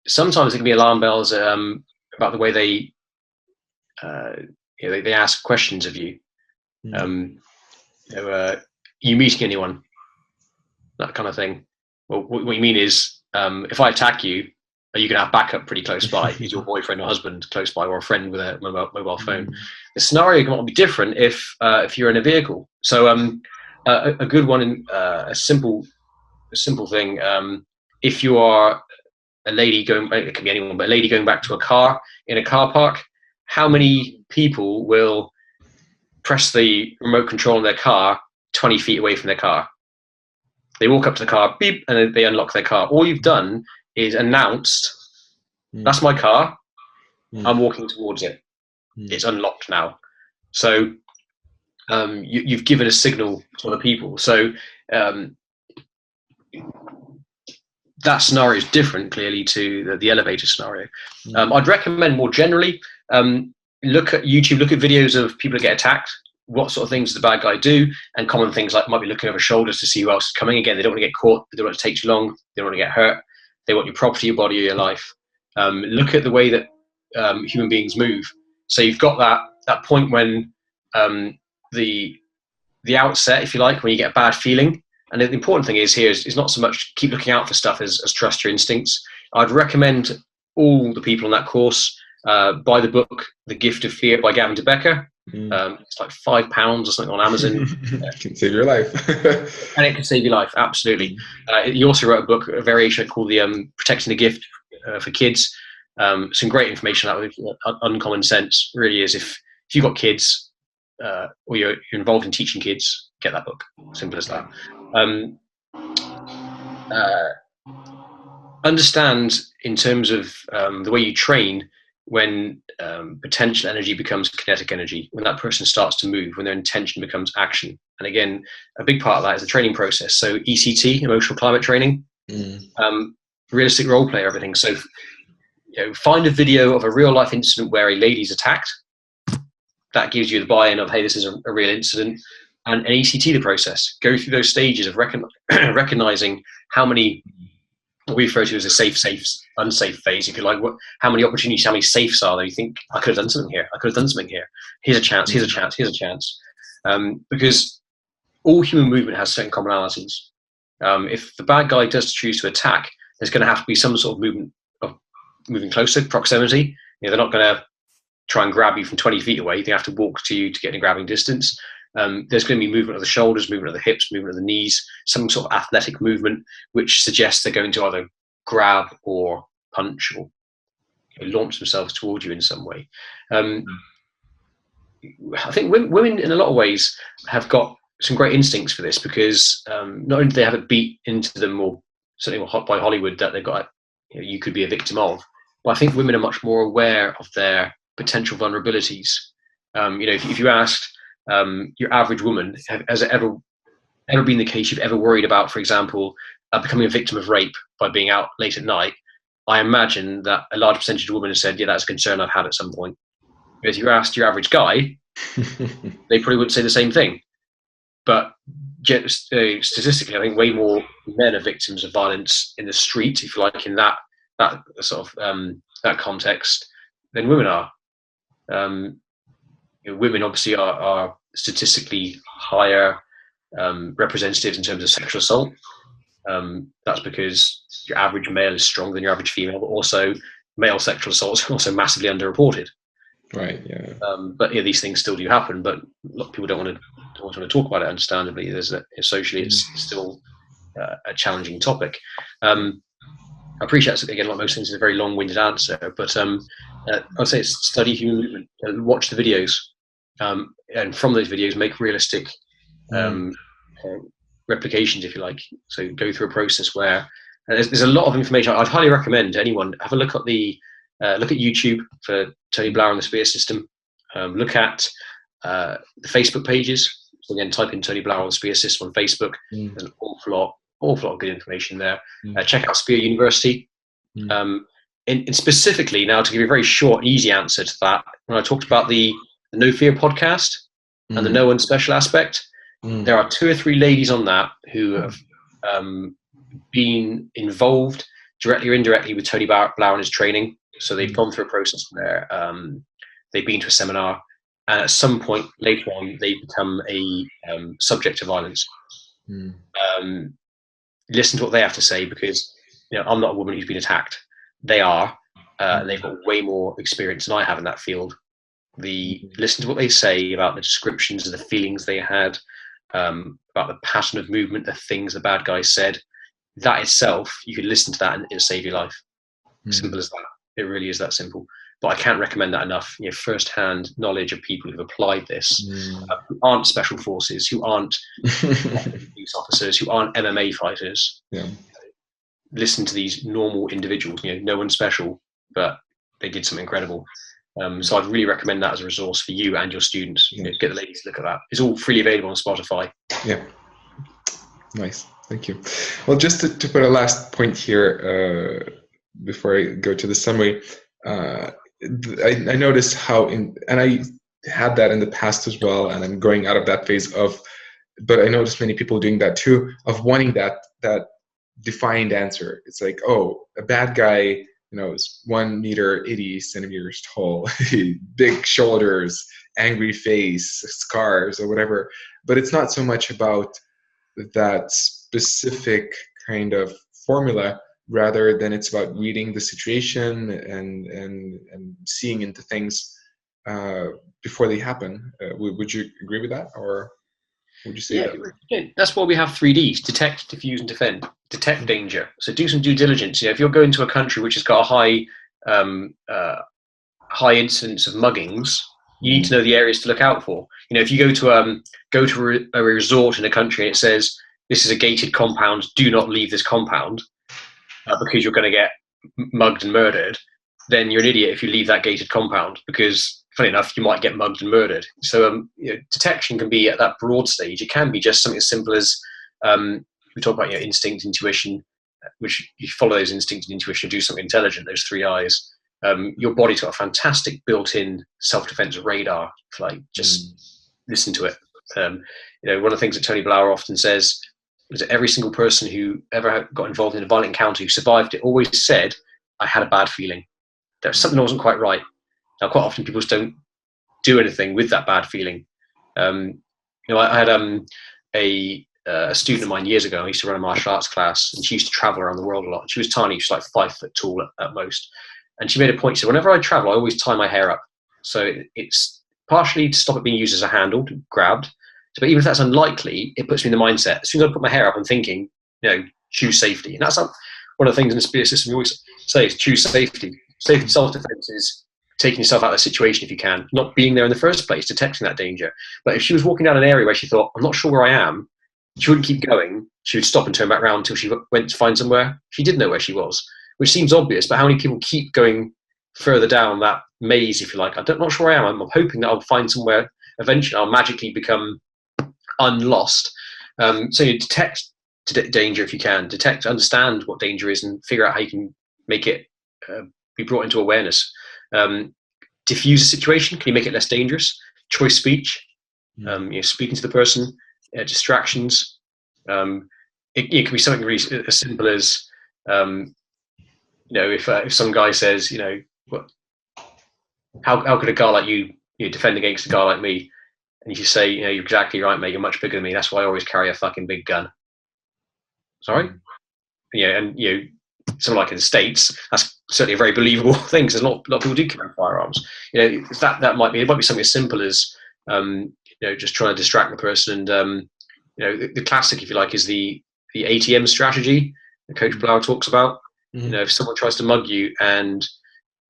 [SPEAKER 2] Sometimes it can be alarm bells about the way they ask questions of you. You meeting anyone? That kind of thing. Well, what you mean is, if I attack you, are you going to have backup pretty close by? Is your boyfriend or husband close by, or a friend with a mobile phone? The scenario can be different if you're in a vehicle. So a good one, a simple thing. If you are a lady it can be anyone, but a lady going back to a car in a car park, how many people will press the remote control on their car 20 feet away from their car? They walk up to the car, beep, and then they unlock their car. All you've done is announced, that's my car, I'm walking towards it. It's unlocked now. So you've given a signal to other people. So that scenario is different, clearly, to the elevator scenario. I'd recommend more generally, look at YouTube, look at videos of people that get attacked. What sort of things does the bad guy do? And common things like might be looking over shoulders to see who else is coming. Again, they don't want to get caught. They don't want to take too long. They don't want to get hurt. They want your property, your body, or your life. Look at the way that human beings move. So you've got that point when the outset, if you like, when you get a bad feeling. And the important thing is not so much keep looking out for stuff as trust your instincts. I'd recommend all the people on that course buy the book The Gift of Fear by Gavin de Becker. It's like £5 or something on Amazon.
[SPEAKER 1] It can save your life.
[SPEAKER 2] And it can save your life, absolutely. He also wrote a book, a variation called the Protecting the Gift for Kids. Some great information out of uncommon sense, really is. If you've got kids or you're involved in teaching kids, get that book. Simple as that. Understand in terms of the way you train, when potential energy becomes kinetic energy, when that person starts to move, when their intention becomes action. And again, a big part of that is the training process. So ECT, emotional climate training, realistic role play, everything. So find a video of a real life incident where a lady's attacked. That gives you the buy-in of, hey, this is a real incident. And ECT the process. Go through those stages of recognizing how many, what we refer to as a safe, unsafe phase, if you like. How many opportunities, how many safes are there? You think, I could have done something here. I could have done something here. Here's a chance. Here's a chance. Here's a chance. Because all human movement has certain commonalities. If the bad guy does choose to attack, there's going to have to be some sort of movement of moving closer, proximity. They're not going to try and grab you from 20 feet away. They have to walk to you to get in grabbing distance. There's going to be movement of the shoulders, movement of the hips, movement of the knees, some sort of athletic movement, which suggests they're going to either grab or punch or launch themselves towards you in some way. I think women in a lot of ways have got some great instincts for this, because not only do they have it beat into them, or certainly by Hollywood, that they've got, you could be a victim of, but I think women are much more aware of their potential vulnerabilities. If you asked your average woman, has it ever been the case you've ever worried about, for example, becoming a victim of rape by being out late at night? I imagine that a large percentage of women have said, yeah, that's a concern I've had at some point. But if you asked your average guy, they probably wouldn't say the same thing. But statistically, I think way more men are victims of violence in the street, if you like, in that sort of that context, than women are. Women obviously are statistically higher representatives in terms of sexual assault. That's because your average male is stronger than your average female, but also male sexual assault is also massively underreported.
[SPEAKER 1] Right. Yeah.
[SPEAKER 2] But these things still do happen, but a lot of people don't want to talk about it. Understandably, socially, it's still a challenging topic. I appreciate, again, like most things, is a very long-winded answer, but I'd say it's study human movement, watch the videos, and from those videos make realistic replications, if you like. So go through a process where there's a lot of information. I'd highly recommend to anyone have a look at YouTube for Tony Blair and the Spear System. Look at the Facebook pages. So again, type in Tony Blair on the Spear System on Facebook. There's an awful lot of good information there. Check out Spear University. And specifically, now to give you a very short, easy answer to that, when I talked about the No Fear podcast and the No One Special aspect, there are 2 or 3 ladies on that who have been involved directly or indirectly with Tony Blair and his training. So they've gone through a process where they've been to a seminar, and at some point later on, they become a subject to violence. Listen to what they have to say, because I'm not a woman who's been attacked. They are. They've got way more experience than I have in that field. Listen to what they say about the descriptions of the feelings they had, about the pattern of movement, the things the bad guy said. That itself, you could listen to that and it'll save your life. Simple as that. It really is that simple. But I can't recommend that enough. First-hand knowledge of people who've applied this, who aren't special forces, who aren't police officers, who aren't MMA fighters. Listen to these normal individuals. No one's special, but they did something incredible. So I'd really recommend that as a resource for you and your students. Get the ladies to look at that. It's all freely available on Spotify. Yeah.
[SPEAKER 1] Nice. Thank you. Well, just to put a last point here before I go to the summary, I noticed how and I had that in the past as well, and I'm going out of that phase but I noticed many people doing that too, of wanting that defined answer. It's like, oh, a bad guy, is 1 meter 80 centimeters tall, big shoulders, angry face, scars, or whatever. But it's not so much about that specific kind of formula, rather than it's about reading the situation and seeing into things before they happen. Would you agree with that, or would you say that?
[SPEAKER 2] Yeah, that's why we have 3Ds: detect, diffuse, and defend. Detect danger. So do some due diligence. If you're going to a country which has got a high incidence of muggings, you need to know the areas to look out for. If you go to a resort in a country and it says this is a gated compound, do not leave this compound because you're going to get mugged and murdered, then you're an idiot if you leave that gated compound, because funny enough, you might get mugged and murdered. So detection can be at that broad stage. It can be just something as simple as we talk about instinct, intuition, which you follow those instincts and intuition, do something intelligent, those three eyes. Your body's got a fantastic built-in self-defense radar. Like, just listen to it. One of the things that Tony Blauer often says is that every single person who ever got involved in a violent encounter who survived it always said, I had a bad feeling. There was something that wasn't quite right. Now, quite often people just don't do anything with that bad feeling. I had a student of mine years ago. I used to run a martial arts class, and she used to travel around the world a lot. She was tiny. She was like 5 foot tall at most. And she made a point. She said, whenever I travel, I always tie my hair up. So it's partially to stop it being used as a handle, to grabbed. But even if that's unlikely, it puts me in the mindset. As soon as I put my hair up, I'm thinking, choose safety. And that's one of the things in the spirit system we always say is choose safety. Safety, self-defense is taking yourself out of the situation if you can, not being there in the first place, detecting that danger. But if she was walking down an area where she thought, I'm not sure where I am, she wouldn't keep going. She would stop and turn back around until she went to find somewhere. She did know where she was, which seems obvious, but how many people keep going further down that maze, if you like? I'm not sure where I am. I'm hoping that I'll find somewhere eventually. I'll magically become unlost. So you detect danger if you can. Understand what danger is, and figure out how you can make it be brought into awareness. Diffuse a situation. Can you make it less dangerous? Choice speech. Speaking to the person. Distractions. It can be something really as simple as if some guy says, how could a guy like you defend against a guy like me? And you say, you're exactly right, mate. You're much bigger than me. That's why I always carry a fucking big gun. Sorry? Something like in the States, that's certainly a very believable thing, because a lot of people do carry firearms. That might be something as simple as just trying to distract the person. And the classic, if you like, is the ATM strategy that Coach Blauer talks about. If someone tries to mug you, and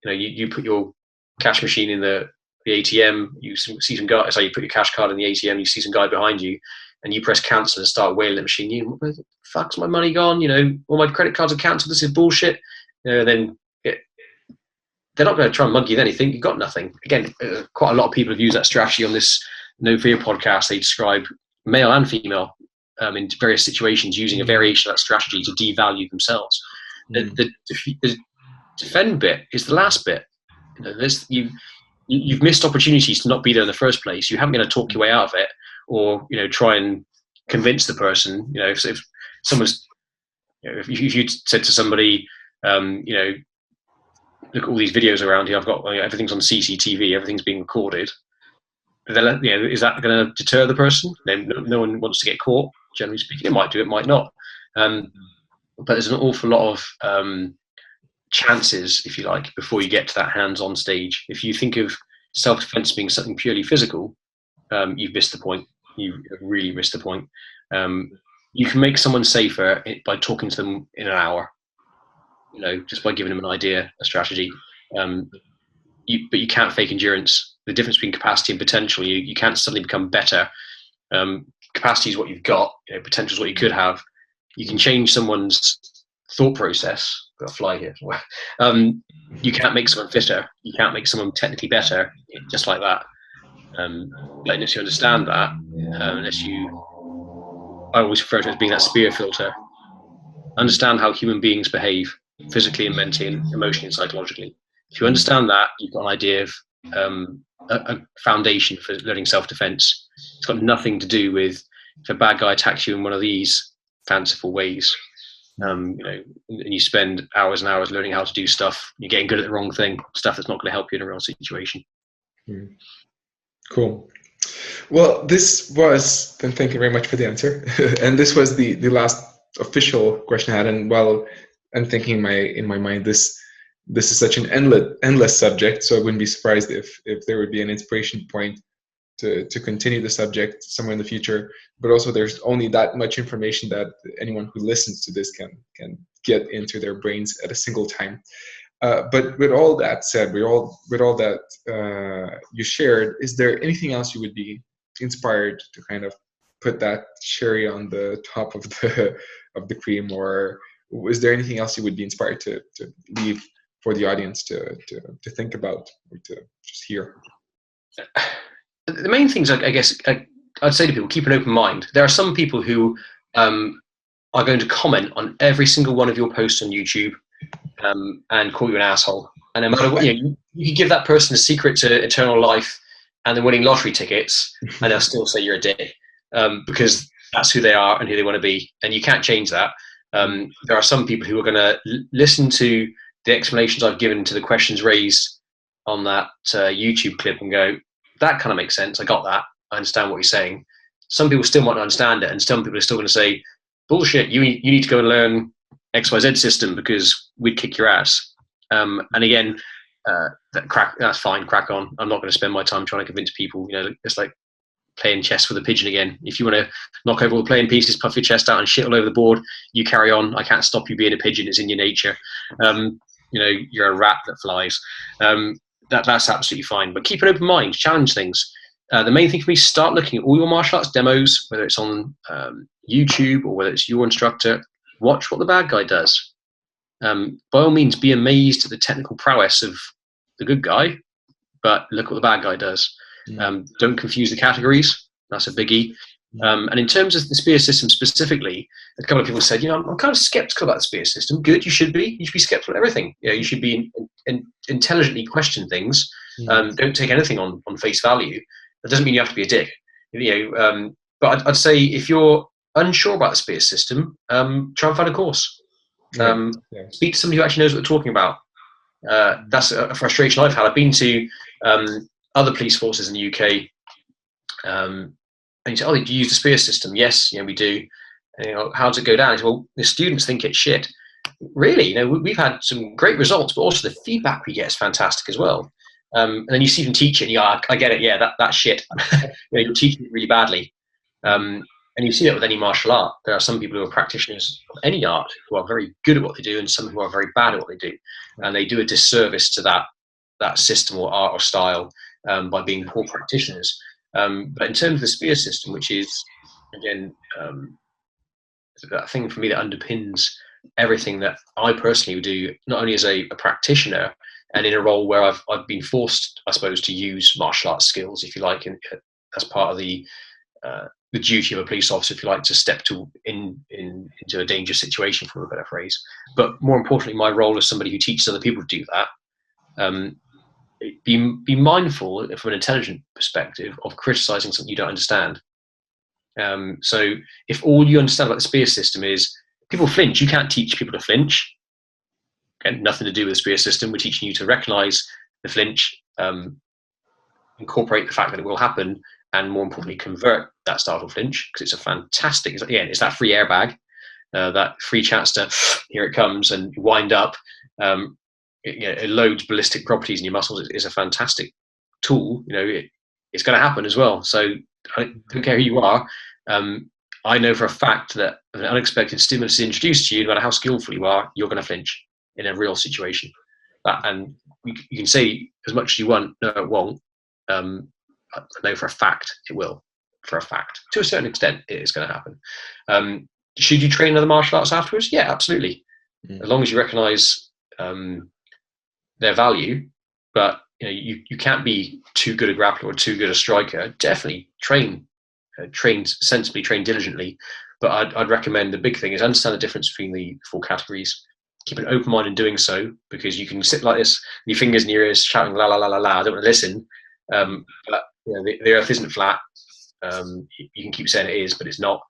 [SPEAKER 2] you put your cash machine in the ATM, you see some guy. So you put your cash card in the ATM, you see some guy behind you, and you press cancel and start wailing the machine. Where the fuck's my money gone? All my credit cards are cancelled. This is bullshit. Then they're not going to try and mug you with anything. You've got nothing. Again, quite a lot of people have used that strategy on this No Fear podcast. They describe male and female in various situations using a variation of that strategy to devalue themselves. The defend bit is the last bit. You've missed opportunities to not be there in the first place. You haven't going to talk your way out of it, or try and convince the person. If someone's, if you said to somebody, look at all these videos around here. I've got everything's on CCTV. Everything's being recorded. Is that going to deter the person? Then no one wants to get caught. Generally speaking, it might do, it might not. But there's an awful lot of chances, if you like, before you get to that hands-on stage. If you think of self-defense being something purely physical, you've missed the point. You've really missed the point. You can make someone safer by talking to them in an hour. Just by giving them an idea, a strategy. But you can't fake endurance. The difference between capacity and potential, you can't suddenly become better. Capacity is what you've got. Potential is what you could have. You can change someone's thought process. Got a fly here. You can't make someone fitter. You can't make someone technically better, just like that. But unless you understand that, I always refer to it as being that spear filter. Understand how human beings behave, physically and mentally and emotionally and psychologically. If you understand that, you've got an idea of a foundation for learning self-defense. It's got nothing to do with if a bad guy attacks you in one of these fanciful ways. And you spend hours and hours learning how to do stuff. You're getting good at the wrong thing, stuff that's not going to help you in a real situation.
[SPEAKER 1] Cool. Well, this was, and thank you very much for the answer. And this was the last official question I had. And while I'm thinking in my mind, this is such an endless subject, so I wouldn't be surprised if there would be an inspiration point to continue the subject somewhere in the future. But also, there's only that much information that anyone who listens to this can get into their brains at a single time. But with all that said, with all that you shared, is there anything else you would be inspired to kind of put that cherry on the top of the cream, or is there anything else you would be inspired to leave for the audience to think about or to just hear?
[SPEAKER 2] The main things, I guess, I'd say to people, keep an open mind. There are some people who are going to comment on every single one of your posts on YouTube and call you an asshole. And no matter what, you can give that person a secret to eternal life and then winning lottery tickets, and they'll still say you're a dick, because that's who they are and who they want to be, and you can't change that. There are some people who are going to listen to the explanations I've given to the questions raised on that YouTube clip and go, that kind of makes sense. I got that. I understand what you're saying. Some people still might not understand it, and some people are still going to say, bullshit, you need to go and learn XYZ system because we'd kick your ass. And again, that's fine, crack on. I'm not going to spend my time trying to convince people. It's like playing chess with a pigeon again. If you want to knock over all the playing pieces, puff your chest out and shit all over the board, you carry on. I can't stop you being a pigeon. It's in your nature. You're a rat that flies. That's absolutely fine. But keep an open mind, challenge things. The main thing for me is start looking at all your martial arts demos, whether it's on YouTube or whether it's your instructor. Watch what the bad guy does. By all means, be amazed at the technical prowess of the good guy, but look what the bad guy does. Don't confuse the categories. That's a biggie. And in terms of the spear system specifically, a couple of people said, I'm kind of skeptical about the spear system. Good, you should be. You should be skeptical of everything. You should be intelligently question things. Don't take anything on face value. That doesn't mean you have to be a dick. But I'd say if you're unsure about the spear system, try and find a course. Speak to somebody who actually knows what they're talking about. That's a frustration I've had. I've been to other police forces in the UK, and you say, "Oh, do you use the spear system?" Yes, we do. And, how does it go down? Say, well, the students think it's shit. Really, we've had some great results, but also the feedback we get is fantastic as well. And then you see them teach it, and I get it. Yeah, that's shit. You're teaching it really badly. And you see that with any martial art. There are some people who are practitioners of any art who are very good at what they do, and some who are very bad at what they do, and they do a disservice to that system or art or style by being poor practitioners. But in terms of the spear system, which is again that thing for me that underpins everything that I personally would do, not only as a practitioner and in a role where I've been forced, I suppose, to use martial arts skills, if you like, and as part of the duty of a police officer, if you like, to step into a dangerous situation, for a better phrase. But more importantly, my role as somebody who teaches other people to do that, be mindful from an intelligent perspective of criticizing something you don't understand. So if all you understand about the spear system is people flinch, you can't teach people to flinch. Again, nothing to do with the spear system. We're teaching you to recognize the flinch, incorporate the fact that it will happen, and more importantly, convert that startle flinch, because it's a fantastic, it's that free airbag, that free chance to, here it comes, and wind up. It loads ballistic properties in your muscles. It's a fantastic tool. It's going to happen as well. So I don't care who you are. I know for a fact that if an unexpected stimulus is introduced to you, no matter how skillful you are, you're going to flinch in a real situation. And you can say as much as you want, no, it won't. I know for a fact it will. For a fact, to a certain extent, it is going to happen. Should you train other martial arts afterwards? Yeah, absolutely. As long as you recognise their value, but you can't be too good a grappler or too good a striker. Definitely train sensibly, train diligently. But I'd recommend the big thing is understand the difference between the four categories. Keep an open mind in doing so, because you can sit like this, with your fingers in your ears, shouting la la la la la. I don't want to listen. But the earth isn't flat. You can keep saying it is, but it's not.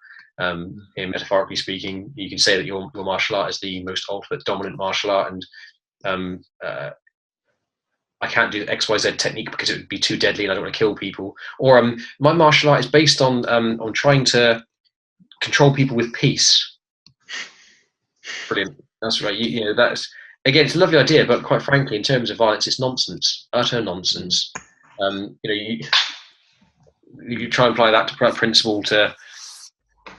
[SPEAKER 2] Metaphorically speaking, you can say that your martial art is the most ultimate dominant martial art, and I can't do the XYZ technique because it would be too deadly and I don't want to kill people. Or my martial art is based on trying to control people with peace. Brilliant. That's right. That's, again, it's a lovely idea, but quite frankly, in terms of violence, it's nonsense, utter nonsense. You try and apply that to principle to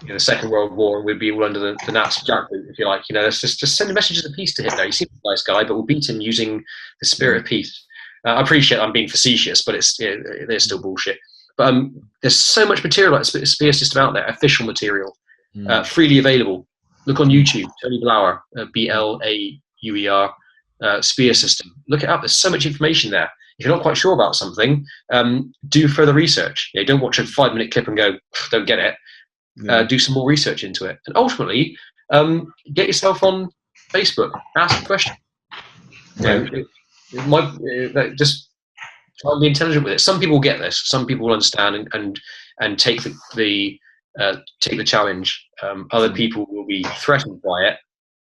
[SPEAKER 2] the Second World War, and we'd be all under the Nazi jackboot, if you like. Let's just send messages of peace to Hitler. He seems a nice guy, but we'll beat him using the spirit of peace. I appreciate I'm being facetious, but it's they're still bullshit. But there's so much material like spear system out there, official material, freely available. Look on YouTube, Tony Blauer, Blauer. spear system. Look it up. There's so much information there. If you're not quite sure about something, do further research. Don't watch a 5-minute clip and go, don't get it. Do some more research into it. And ultimately, get yourself on Facebook. Ask a question. Just try and be intelligent with it. Some people get this. Some people will understand and take the challenge. Other people will be threatened by it.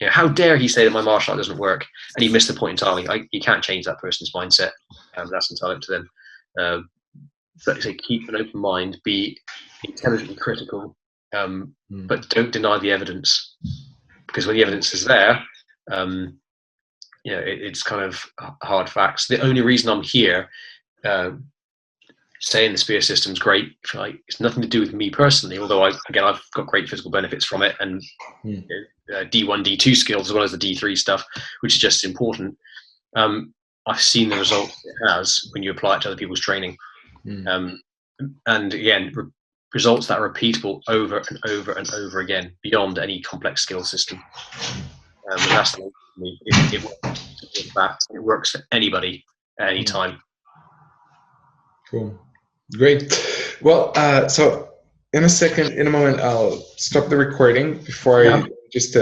[SPEAKER 2] How dare he say that my martial art doesn't work? And he missed the point entirely. You can't change that person's mindset. That's entirely up to them. But say keep an open mind, be intelligently critical, but don't deny the evidence. Because when the evidence is there, it's kind of hard facts. The only reason I'm here saying the spear system's great, it's nothing to do with me personally, although I've got great physical benefits from it, and D1, D2 skills as well as the D3 stuff, which is just as important. I've seen the results it has when you apply it to other people's training. And again, results that are repeatable over and over and over again beyond any complex skill system. And that's the me. It works for anybody at any time.
[SPEAKER 1] Cool. Great. Well, so in a moment, I'll stop the recording before I just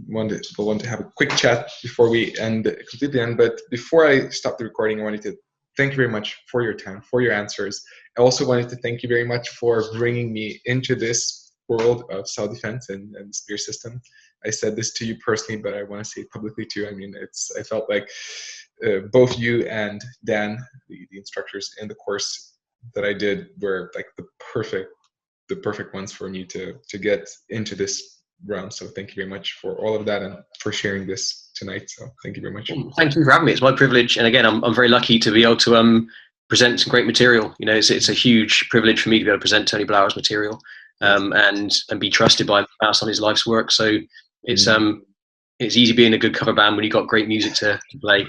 [SPEAKER 1] want to have a quick chat before we completely end. But before I stop the recording, I wanted to thank you very much for your time, for your answers. I also wanted to thank you very much for bringing me into this world of self-defense and spear system. I said this to you personally, but I want to say it publicly too. I mean, I felt like both you and Dan, the instructors in the course that I did, were like the perfect ones for me to get into this realm. So thank you very much for all of that and for sharing this tonight. So thank you very much.
[SPEAKER 2] Thank you for having me. It's my privilege. And again, I'm very lucky to be able to present some great material. It's a huge privilege for me to be able to present Tony Blauer's material and be trusted by him to pass on his life's work. So it's easy being a good cover band when you've got great music to play.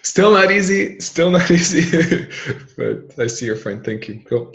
[SPEAKER 1] Still not easy, but I see your friend. Thank you. Cool.